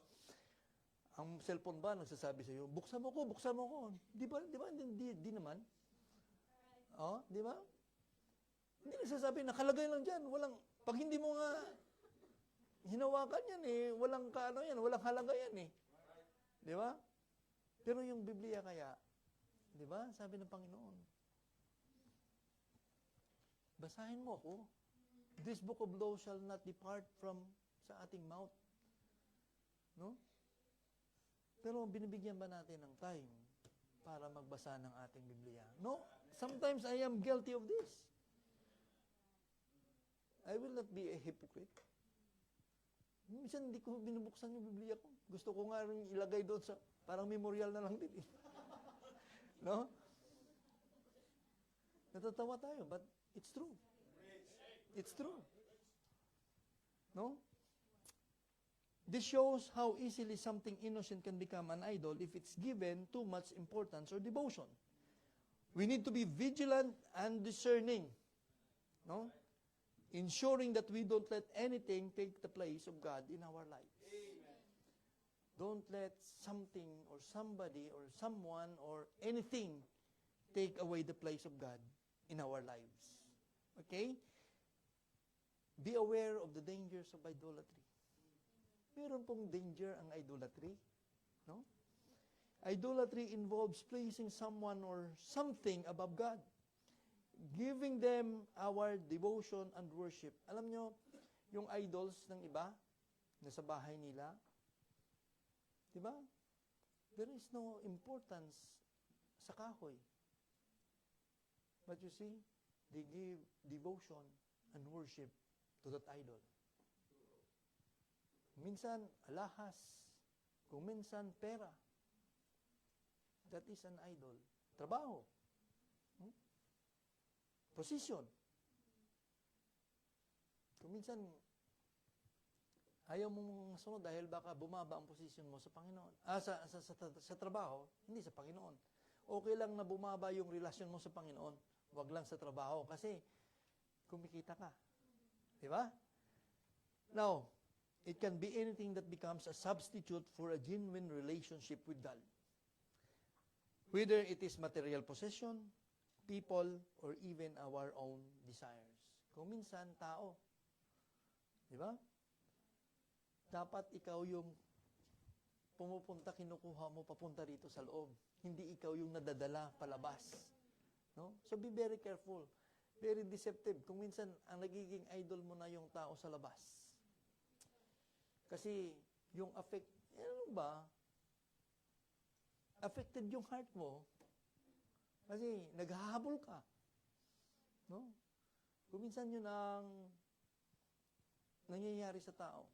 Ang cellphone ba nagsasabi sa iyo, buksan mo ko, buksan mo ko. Di ba? Di naman. Oh, di ba? Hindi nagsasabi, nakalagay lang dyan. Walang, pag hindi mo nga hinawakan yan eh, walang kaano yan, walang halaga yan eh. Di ba? Pero yung Biblia kaya, di ba? Sabi ng Panginoon, basahin mo ako. This book of law shall not depart from sa ating mouth. No? Pero binibigyan ba natin ng time para magbasa ng ating Biblia? No. Sometimes I am guilty of this. I will not be a hypocrite. Minsan hindi ko binubuksan yung Biblia ko. Gusto ko nga rin ilagay doon sa, parang memorial na lang din. No? Natatawa tayo, but it's true. It's true. No? This shows how easily something innocent can become an idol if it's given too much importance or devotion. We need to be vigilant and discerning. No? Ensuring that we don't let anything take the place of God in our lives. Amen. Don't let something or somebody or someone or anything take away the place of God in our lives. Okay? Be aware of the dangers of idolatry. Meron pong danger ang idolatry. No? Idolatry involves placing someone or something above God. Giving them our devotion and worship. Alam nyo, yung idols ng iba, na sa bahay nila, di ba? There is no importance sa kahoy. But you see, they give devotion and worship to that idol. Minsan, alahas. Kung minsan, pera. That is an idol. Trabaho. Position. Kung minsan, ayaw mong masunod dahil baka bumaba ang position mo sa Panginoon. Sa trabaho, hindi sa Panginoon. Okay lang na bumaba yung relasyon mo sa Panginoon. Huwag lang sa trabaho kasi kumikita ka. Di ba? Now, it can be anything that becomes a substitute for a genuine relationship with God. Whether it is material possession, people, or even our own desires. Kung minsan, tao. Di ba? Dapat ikaw yung pumupunta, kinukuha mo papunta rito sa loob. Hindi ikaw yung nadadala palabas. No? So be very careful. Very deceptive. Kung minsan, ang nagiging idol mo na yung tao sa labas. Kasi yung ano ba? Affected yung heart mo. Kasi naghahabol ka. No? Kung minsan yun ang nangyayari sa tao,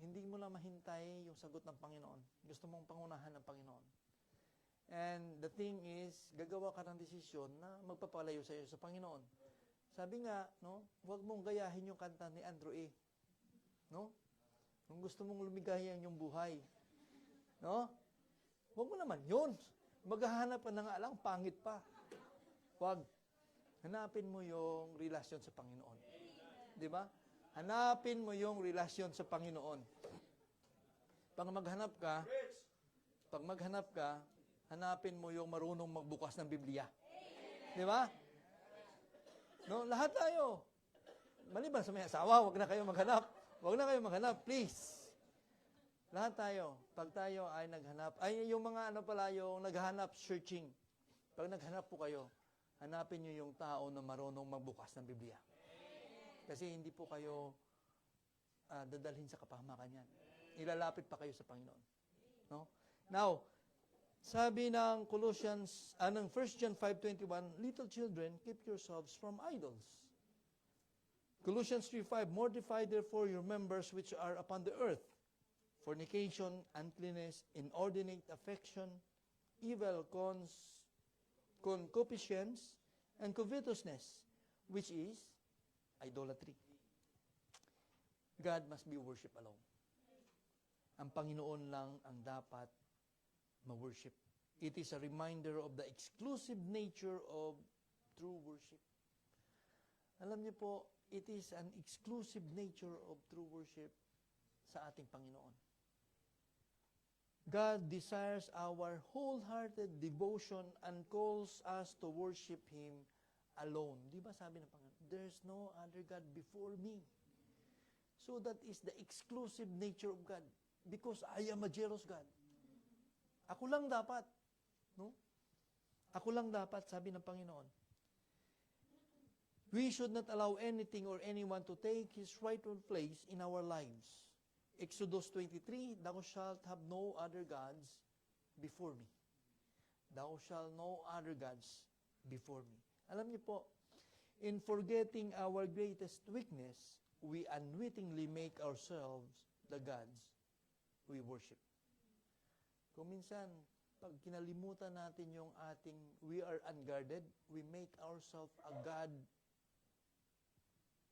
hindi mo lang mahintay yung sagot ng Panginoon. Gusto mong pangunahan ng Panginoon. And the thing is, gagawa ka ng desisyon na magpapalayo sa iyo sa Panginoon. Sabi nga, no, huwag mong gayahin yung kanta ni Andrew A. No? Kung gusto mong lumigaya yung buhay. No? Huwag mo naman yun. Maghahanap ka na nga lang, pangit pa. Huwag. Hanapin mo yung relasyon sa Panginoon. Di ba? Hanapin mo yung relasyon sa Panginoon. Pag maghanap ka, hanapin mo yung marunong magbukas ng Biblia. Di ba? No, lahat tayo. Maliban sa may asawa, wag na kayo maghanap. Wag na kayo maghanap, please. Lahat tayo, pag tayo ay naghanap, ay yung mga yung naghanap, searching. Pag naghanap po kayo, hanapin nyo yung tao na marunong magbukas ng Biblia. Kasi hindi po kayo dadalhin sa kapahamakan yan. Ilalapit pa kayo sa Panginoon. No? Now, sabi ng Colossians, ng 1 John 5:21, little children, keep yourselves from idols. Colossians 3:5, mortify therefore your members which are upon the earth, fornication, uncleanness, inordinate affection, evil concupiscence, and covetousness, which is idolatry. God must be worshipped alone. Ang Panginoon lang ang dapat ma-worship. It is a reminder of the exclusive nature of true worship. Alam niyo po, it is an exclusive nature of true worship sa ating Panginoon. God desires our wholehearted devotion and calls us to worship Him alone. Di ba sabi ng Panginoon, there's no other God before me. So that is the exclusive nature of God. Because I am a jealous God. Ako lang dapat. No? Ako lang dapat, sabi ng Panginoon. We should not allow anything or anyone to take His rightful place in our lives. Exodus 23, Thou shalt have no other gods before me. Thou shalt no other gods before me. Alam niyo po, in forgetting our greatest weakness, we unwittingly make ourselves the gods we worship. Kung minsan, pag kinalimutan natin yung ating, we are unguarded, we make ourselves a God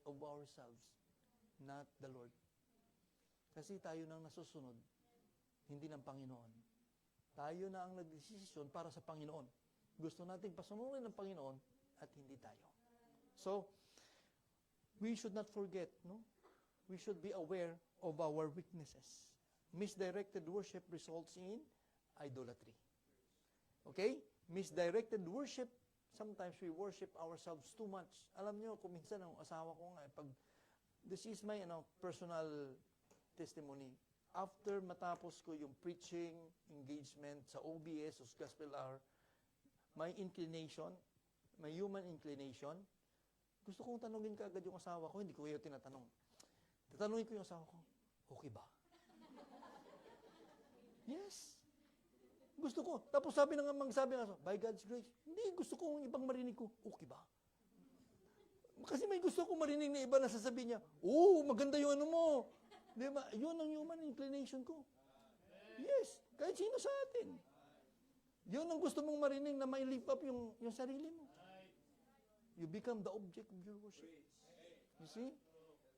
of ourselves, not the Lord. Kasi tayo nang nasusunod, hindi ng Panginoon. Tayo na ang nagdesisyon para sa Panginoon. Gusto nating pasunurin ng Panginoon at hindi tayo. So, we should not forget, no? We should be aware of our weaknesses. Misdirected worship results in idolatry. Okay? Misdirected worship, sometimes we worship ourselves too much. Alam nyo, kung minsan ang asawa ko nga, pag, this is my personal testimony. After matapos ko yung preaching engagement sa OBS, o Gospel Hour, my inclination, my human inclination, gusto kong tanungin ka agad yung asawa ko, hindi ko kayo tinatanong. Tatanungin ko yung asawa ko, okay ba? Yes. Gusto ko. Tapos sabi nga, by God's grace, hindi, gusto ko yung ibang marinig ko, okay ba? Kasi may gusto ko marinig na iba na sasabihin niya, maganda yung ano mo. Di ba? Yun ang human inclination ko. Yes. Kahit sino sa atin. Yun ang gusto mong marinig na may lift up yung sarili mo. You become the object of your worship. You see?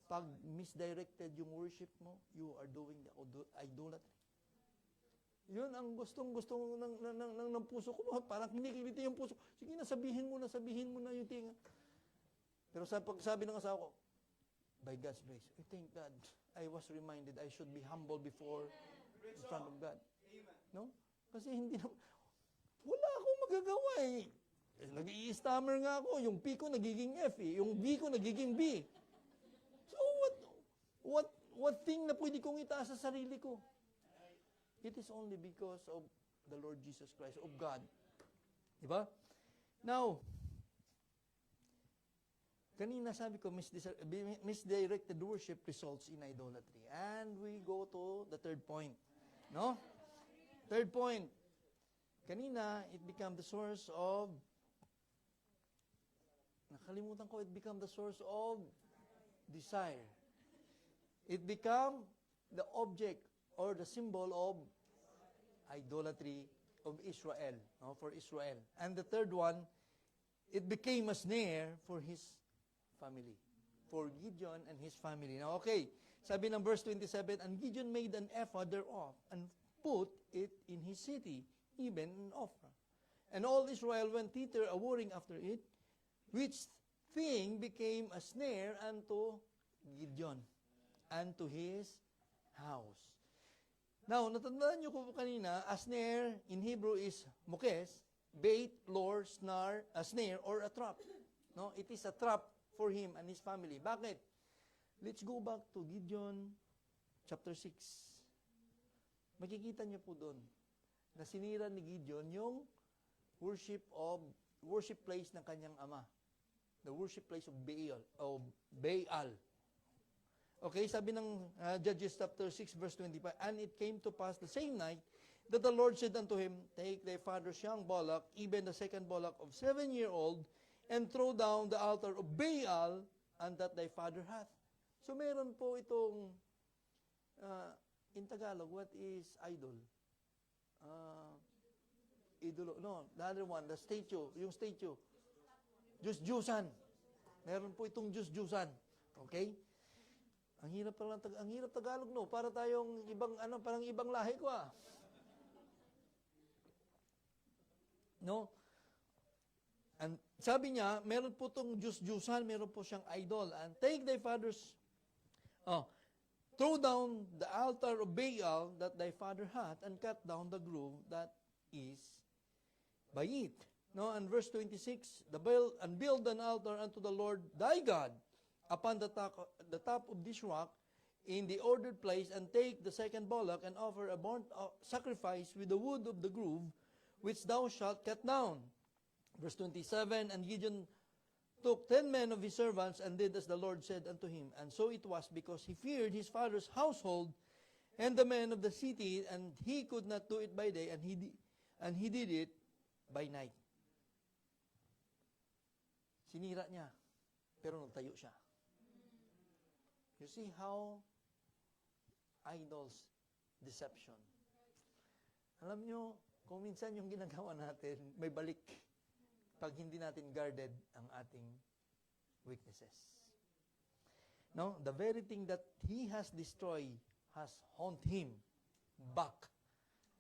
Pag misdirected yung worship mo, you are doing the idolatry. Yun ang gustong-gusto ng puso ko. Parang kinikiliti yung puso. Sige na, sabihin mo na yung tinga. Pero sabi ng asawa ko, by God's grace, I thank God, I was reminded I should be humble before in front of God. No? Kasi wala akong magagawa eh. Nag-i-stammer nga ako. Yung P ko nagiging F eh. Yung B ko nagiging B. So what thing na pwede kong itaas sa sarili ko? It is only because of the Lord Jesus Christ, of God. Diba? Now, kanina sabi ko, misdirected worship results in idolatry. And we go to the third point. No? Third point. Kanina, it became the source of, nakalimutan ko, it became the source of desire. It became the object or the symbol of idolatry of Israel, no, for Israel. And the third one, it became a snare for his family, for Gideon and his family. Now, okay, sabi ng verse 27, and Gideon made an ephod thereof, and put it in his city, even in Ophrah. And all Israel went thither a-warring after it, which thing became a snare unto Gideon, and to his house. Now, natandaan niyo ko kanina, a snare in Hebrew is mukes, bait, lure, snare, a snare, or a trap. No, it is a trap for him and his family. Bakit? Let's go back to Gideon chapter 6. Makikita niyo po doon na sinira ni Gideon yung worship place ng kanyang ama. The worship place of Baal. Okay, sabi ng Judges chapter 6 verse 25, and it came to pass the same night that the Lord said unto him, take thy father's young bullock, even the second bullock of 7-year-old, and throw down the altar of Baal, and that thy father hath. So meron po itong, in Tagalog, what is idol? Idolo, no, the other one, the statue, yung statue. Diyos-Diyusan. Meron po itong Diyos-Diyusan. Okay? Ang hirap Tagalog, no? Para tayong ibang, parang ibang lahi ko, ah. No? And sabi niya, meron po itong Diyos-Diyusan, meron po siyang idol. And take thy father's, throw down the altar of Baal that thy father hath, and cut down the grove that is by it. No, and verse 26, and build an altar unto the Lord thy God upon the top of this rock in the ordered place, and take the second bullock and offer a burnt sacrifice with the wood of the grove, which thou shalt cut down. Verse 27, and Gideon took 10 men of his servants, and did as the Lord said unto him. And so it was, because he feared his father's household and the men of the city, and he could not do it by day, and he did it by night. Sinira niya, pero nagtayo siya. You see how idols, deception. Alam nyo, kung minsan yung ginagawa natin, may balik pag hindi natin guarded ang ating weaknesses. No? The very thing that he has destroyed has haunted him back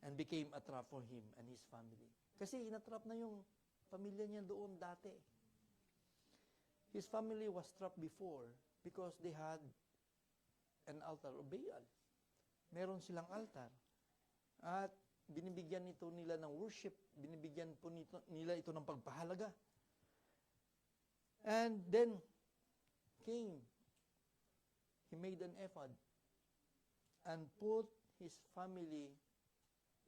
and became a trap for him and his family. Kasi inatrap na yung pamilya niya doon dati. His family was trapped before because they had an altar of Baal. Meron silang altar. At binibigyan nila ng worship, binibigyan po nila ito ng pagpahalaga. And then, Cain, he made an ephod and put his family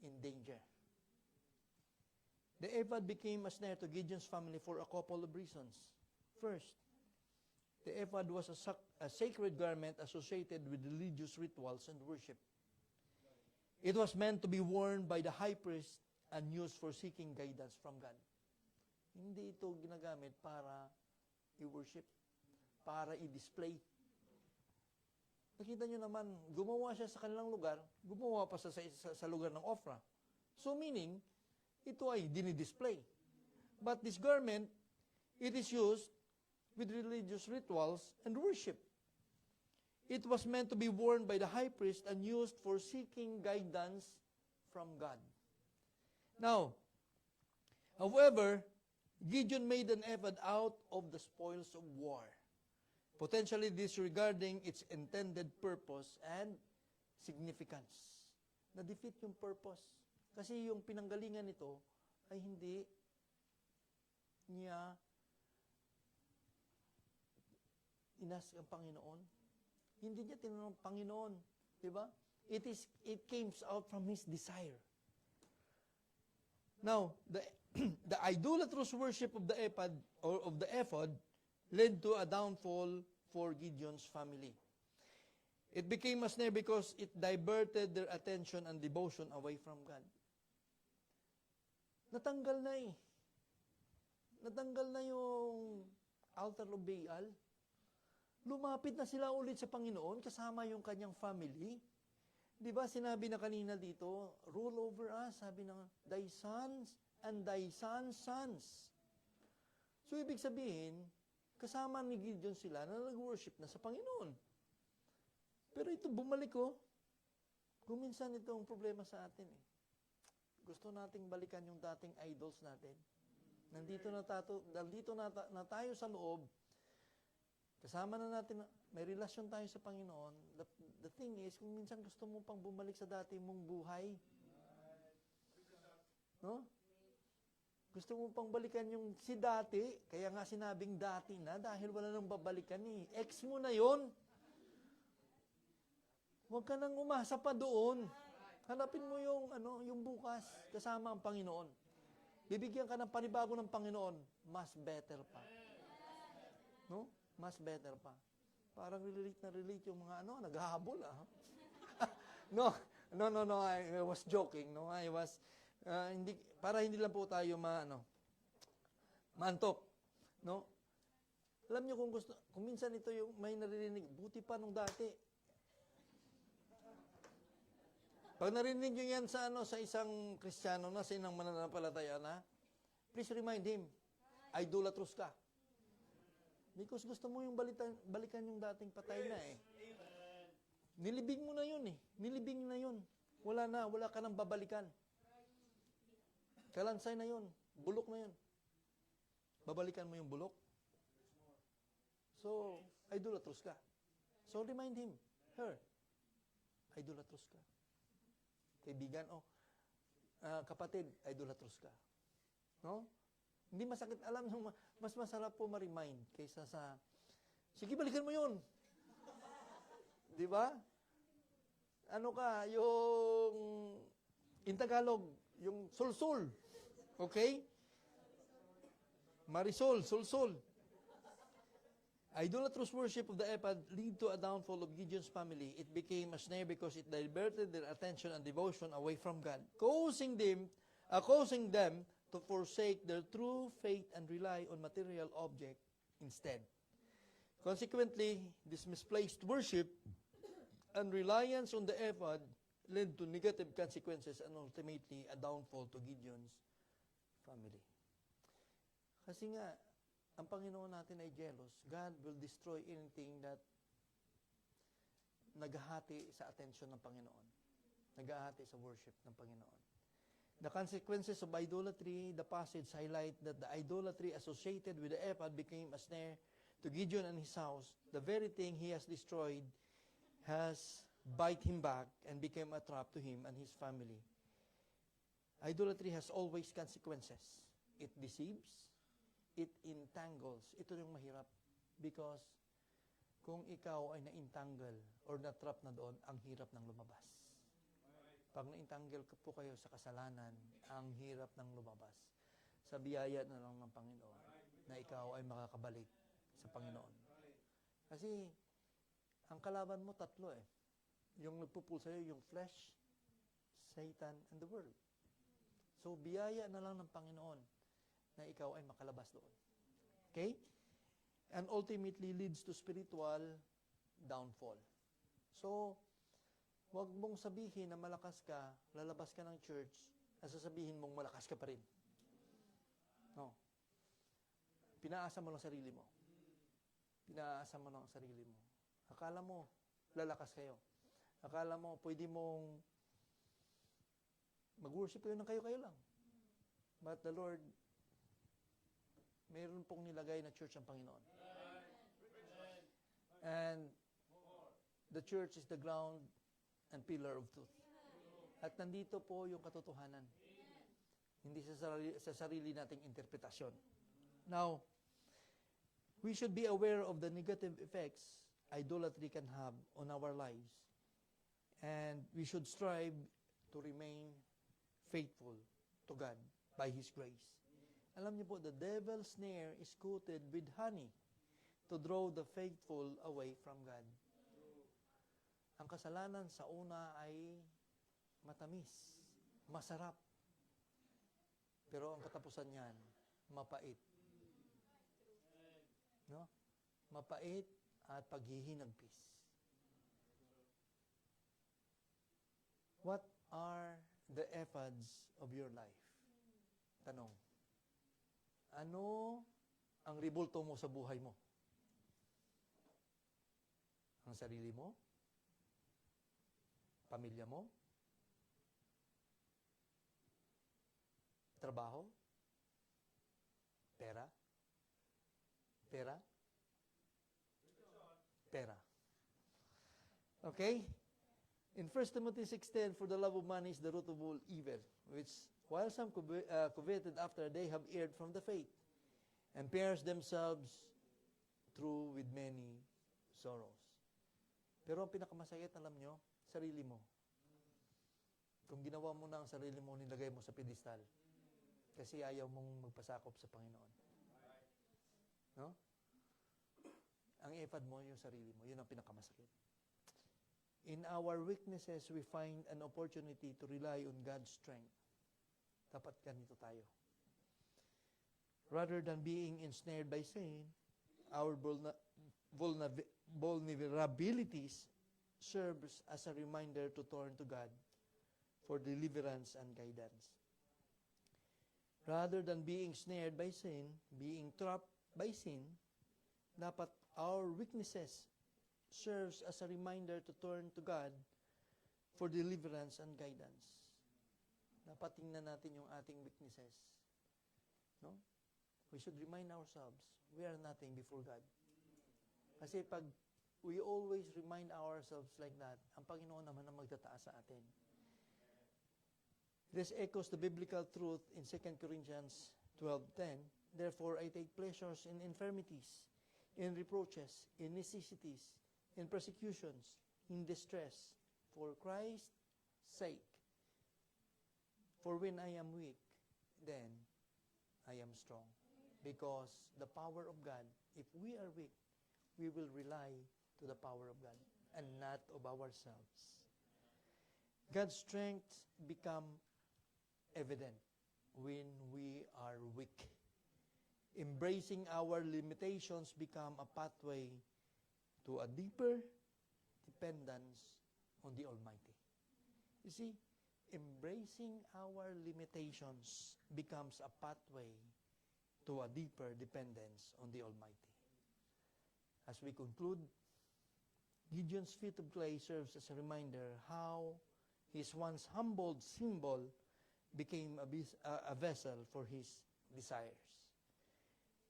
in danger. The ephod became a snare to Gideon's family for a couple of reasons. First, the ephod was a sacred garment associated with religious rituals and worship. It was meant to be worn by the high priest and used for seeking guidance from God. Hindi ito ginagamit para i-worship, para i-display. Nakita nyo naman, gumawa siya sa kanilang lugar, gumawa pa sa lugar ng Ofra. So meaning, ito ay dinidisplay. But this garment, it is used with religious rituals and worship. It was meant to be worn by the high priest and used for seeking guidance from God. Now, however, Gideon made an ephod out of the spoils of war, potentially disregarding its intended purpose and significance. Na-defeat yung purpose. Kasi yung pinanggalingan nito ay hindi niya inas ang Panginoon. Hindi niya tinanong Panginoon, di ba? It came out from his desire. Now, the idolatrous worship of the ephod or of the ephod led to a downfall for Gideon's family. It became a snare because it diverted their attention and devotion away from God. Natanggal na eh. Natanggal na yung altar of Baal. Lumapit na sila ulit sa Panginoon kasama yung kanyang family. Di ba sinabi na kanina dito, rule over us, sabi na, thy sons and thy sons' sons. So ibig sabihin, kasama ni Gideon sila na nag-worship na sa Panginoon. Pero ito bumalik ko. Kuminsan ito ang problema sa atin eh. Gusto nating balikan yung dating idols natin. Nandito na tayo sa loob. Kasama na natin, may relasyon tayo sa Panginoon. The thing is, kung minsan gusto mo pang bumalik sa dati mong buhay. No? Gusto mo pang balikan yung si dati, kaya nga sinabing dati na, dahil wala nang babalikan eh. Ex mo na yon. Huwag ka nang umasa pa doon. Hanapin mo yung bukas, kasama ang Panginoon. Bibigyan ka ng panibago ng Panginoon, mas better pa. No? Mas better pa. Parang relate yung mga naghahabol No, I was joking, no. I was hindi lang po tayo maantok, no. Alam niyo kung minsan ito yung may naririnig, buti pa nung dati. Pag narinig niyo yan sa isang Kristiyano na, sa isang mananampalataya na, please remind him, idolatrous ka. Because gusto mo yung balikan yung dating patay na eh. Nilibing mo na yun eh. Nilibing na yun. Wala ka nang babalikan. Kalansay na yun. Bulok na yun. Babalikan mo yung bulok. So, idolatrous ka. So, remind him, her, idolatrous ka. Kaibigan, kapatid, idolatrous ka. No? Hindi masakit. Alam nyo, mas masarap po ma-remind kaysa sa, sige, balikan mo yun. Di ba? Ano ka, yung, in Tagalog, yung sul-sul. Okay? Marisol, sul-sul. Idolatrous worship of the ephod lead to a downfall of Gideon's family. It became a snare because it diverted their attention and devotion away from God, causing them to forsake their true faith and rely on material object instead. Consequently, this misplaced worship and reliance on the ephod led to negative consequences and ultimately a downfall to Gideon's family. Kasi nga, ang Panginoon natin ay jealous. God will destroy anything that naghahati sa attention ng Panginoon. Naghahati sa worship ng Panginoon. The consequences of idolatry, the passage highlight that the idolatry associated with the ephod became a snare to Gideon and his house. The very thing he has destroyed has bite him back and became a trap to him and his family. Idolatry has always consequences. It deceives, it entangles. Ito yung mahirap because kung ikaw ay na-entangle or na-trap na doon, ang hirap ng lumabas. Pag na-entangle po kayo sa kasalanan, ang hirap ng lumabas. Sa biyaya na lang ng Panginoon na ikaw ay makakabalik sa Panginoon. Kasi ang kalaban mo tatlo eh. Yung nagpupul sa'yo, yung flesh, Satan, and the world. So biyaya na lang ng Panginoon na ikaw ay makalabas doon. Okay? And ultimately leads to spiritual downfall. So, huwag mong sabihin na malakas ka, lalabas ka ng church, at sasabihin mong malakas ka pa rin. No. Pinaasa mo lang sarili mo. Pinaasa mo lang sarili mo. Akala mo, lalakas kayo. Akala mo, pwede mong mag-worship kayo ng kayo-kayo lang. But the Lord, mayroon pong nilagay na church ang Panginoon. And the church is the ground and pillar of truth. At nandito po yung katotohanan. Hindi sa sarili nating interpretasyon. Now, we should be aware of the negative effects idolatry can have on our lives. And we should strive to remain faithful to God by His grace. Alam niyo po, the devil's snare is coated with honey to draw the faithful away from God. Ang kasalanan sa una ay matamis, masarap. Pero ang katapusan niyan, mapait. No? Mapait at paghihinagpis. What are the ephods of your life? Tanong. Ano ang ribulto mo sa buhay mo? Ang sarili mo? Pamilya mo? Trabaho? Pera? Pera? Pera. Okay? In 1 Timothy 6:10, for the love of money is the root of all evil, which while some coveted after they have erred from the faith, and pierced themselves through with many sorrows. Pero ang pinakamasakit, alam nyo, sarili mo. Kung ginawa mo na ang sarili mo, nilagay mo sa pedestal. Kasi ayaw mong magpasakop sa Panginoon. No? Ang ephod mo, yung sarili mo. Yun ang pinakamasakit. In our weaknesses, we find an opportunity to rely on God's strength. Dapat ganito tayo. Rather than being ensnared by sin, our vulnerabilities serves as a reminder to turn to God for deliverance and guidance. Rather than being snared by sin, being trapped by sin, dapat our weaknesses serves as a reminder to turn to God for deliverance and guidance. Dapat tingnan natin yung ating weaknesses. No? We should remind ourselves, we are nothing before God. Kasi pag we always remind ourselves like that, ang Panginoon naman ang magtataas sa atin. This echoes the biblical truth in 2 Corinthians 12:10. Therefore, I take pleasures in infirmities, in reproaches, in necessities, in persecutions, in distress, for Christ's sake. For when I am weak, then I am strong. Because the power of God, if we are weak, we will rely to the power of God and not of ourselves. God's strength become evident when we are weak. Embracing our limitations become a pathway to a deeper dependence on the Almighty. You see, embracing our limitations becomes a pathway to a deeper dependence on the Almighty. As we conclude, Gideon's feat of clay serves as a reminder how his once humbled symbol became a vessel for his desires,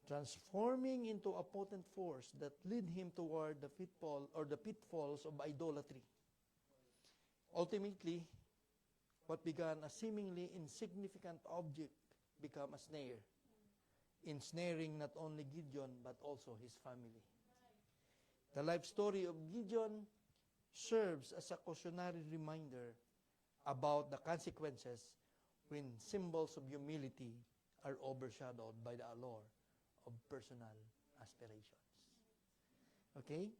transforming into a potent force that led him toward the pitfalls of idolatry. Ultimately, what began a seemingly insignificant object became a snare, ensnaring not only Gideon but also his family. The life story of Gideon serves as a cautionary reminder about the consequences when symbols of humility are overshadowed by the allure of personal aspirations. Okay?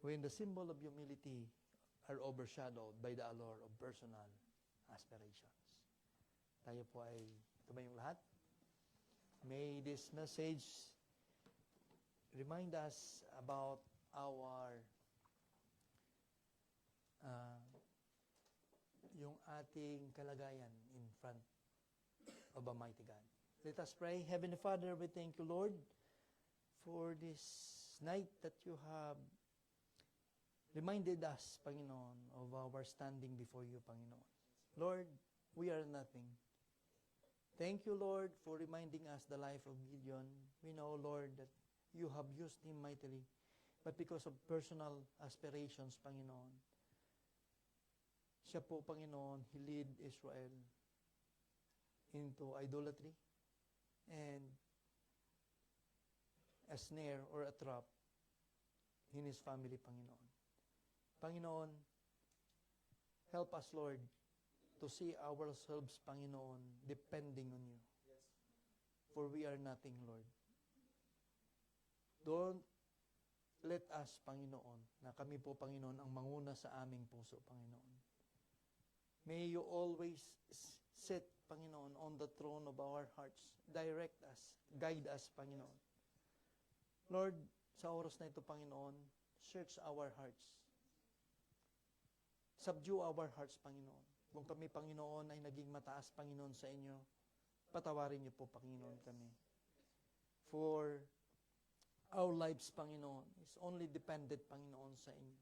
When the symbol of humility are overshadowed by the allure of personal aspirations. Tayo po ay tumayong lahat. May this message remind us about our yung ating kalagayan in front of a mighty God. Let us pray. Heavenly Father, we thank you, Lord, for this night that you have reminded us, Panginoon, of our standing before you, Panginoon. Lord, we are nothing. Thank you, Lord, for reminding us the life of Gideon. We know, Lord, that you have used him mightily, but because of personal aspirations, Panginoon, siya po, Panginoon, he led Israel into idolatry and a snare or a trap in his family, Panginoon. Panginoon, help us, Lord, to see ourselves, Panginoon, depending on you. For we are nothing, Lord. Don't let us, Panginoon, na kami po, Panginoon, ang manguna sa aming puso, Panginoon. May you always sit, Panginoon, on the throne of our hearts. Direct us, guide us, Panginoon. Lord, sa oras na ito, Panginoon, search our hearts. Subdue our hearts, Panginoon. Kung kami, Panginoon, ay naging mataas, Panginoon, sa inyo, patawarin niyo po, Panginoon, kami. For our lives, Panginoon, is only dependent, Panginoon, sa inyo.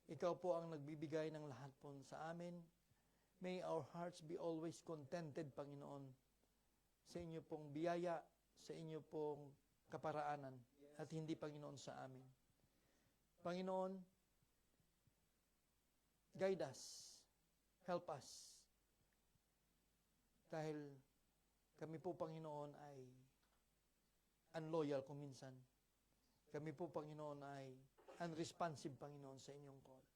Ikaw po ang nagbibigay ng lahat po sa amin. May our hearts be always contented, Panginoon, sa inyo pong biyaya, sa inyo pong kaparaanan, at hindi, Panginoon, sa amin. Panginoon, guide us, help us, dahil kami po, Panginoon, ay unloyal kung minsan. Kami po, Panginoon, ay unresponsive, Panginoon, sa inyong call.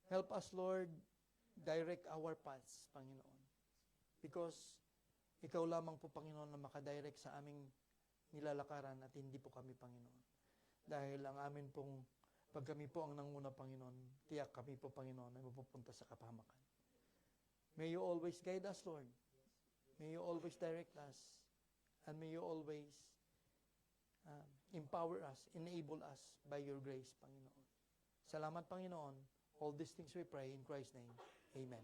Help us, Lord, direct our paths, Panginoon. Because ikaw lamang po, Panginoon, na makadirect sa aming nilalakaran at hindi po kami, Panginoon. Dahil ang amin pong, pag kami po ang nanguna, Panginoon, tiyak kami po, Panginoon, ay mapupunta sa kapahamakan. May you always guide us, Lord. May you always direct us. And may you always empower us, enable us by your grace, Panginoon. Salamat, Panginoon. All these things we pray in Christ's name. Amen.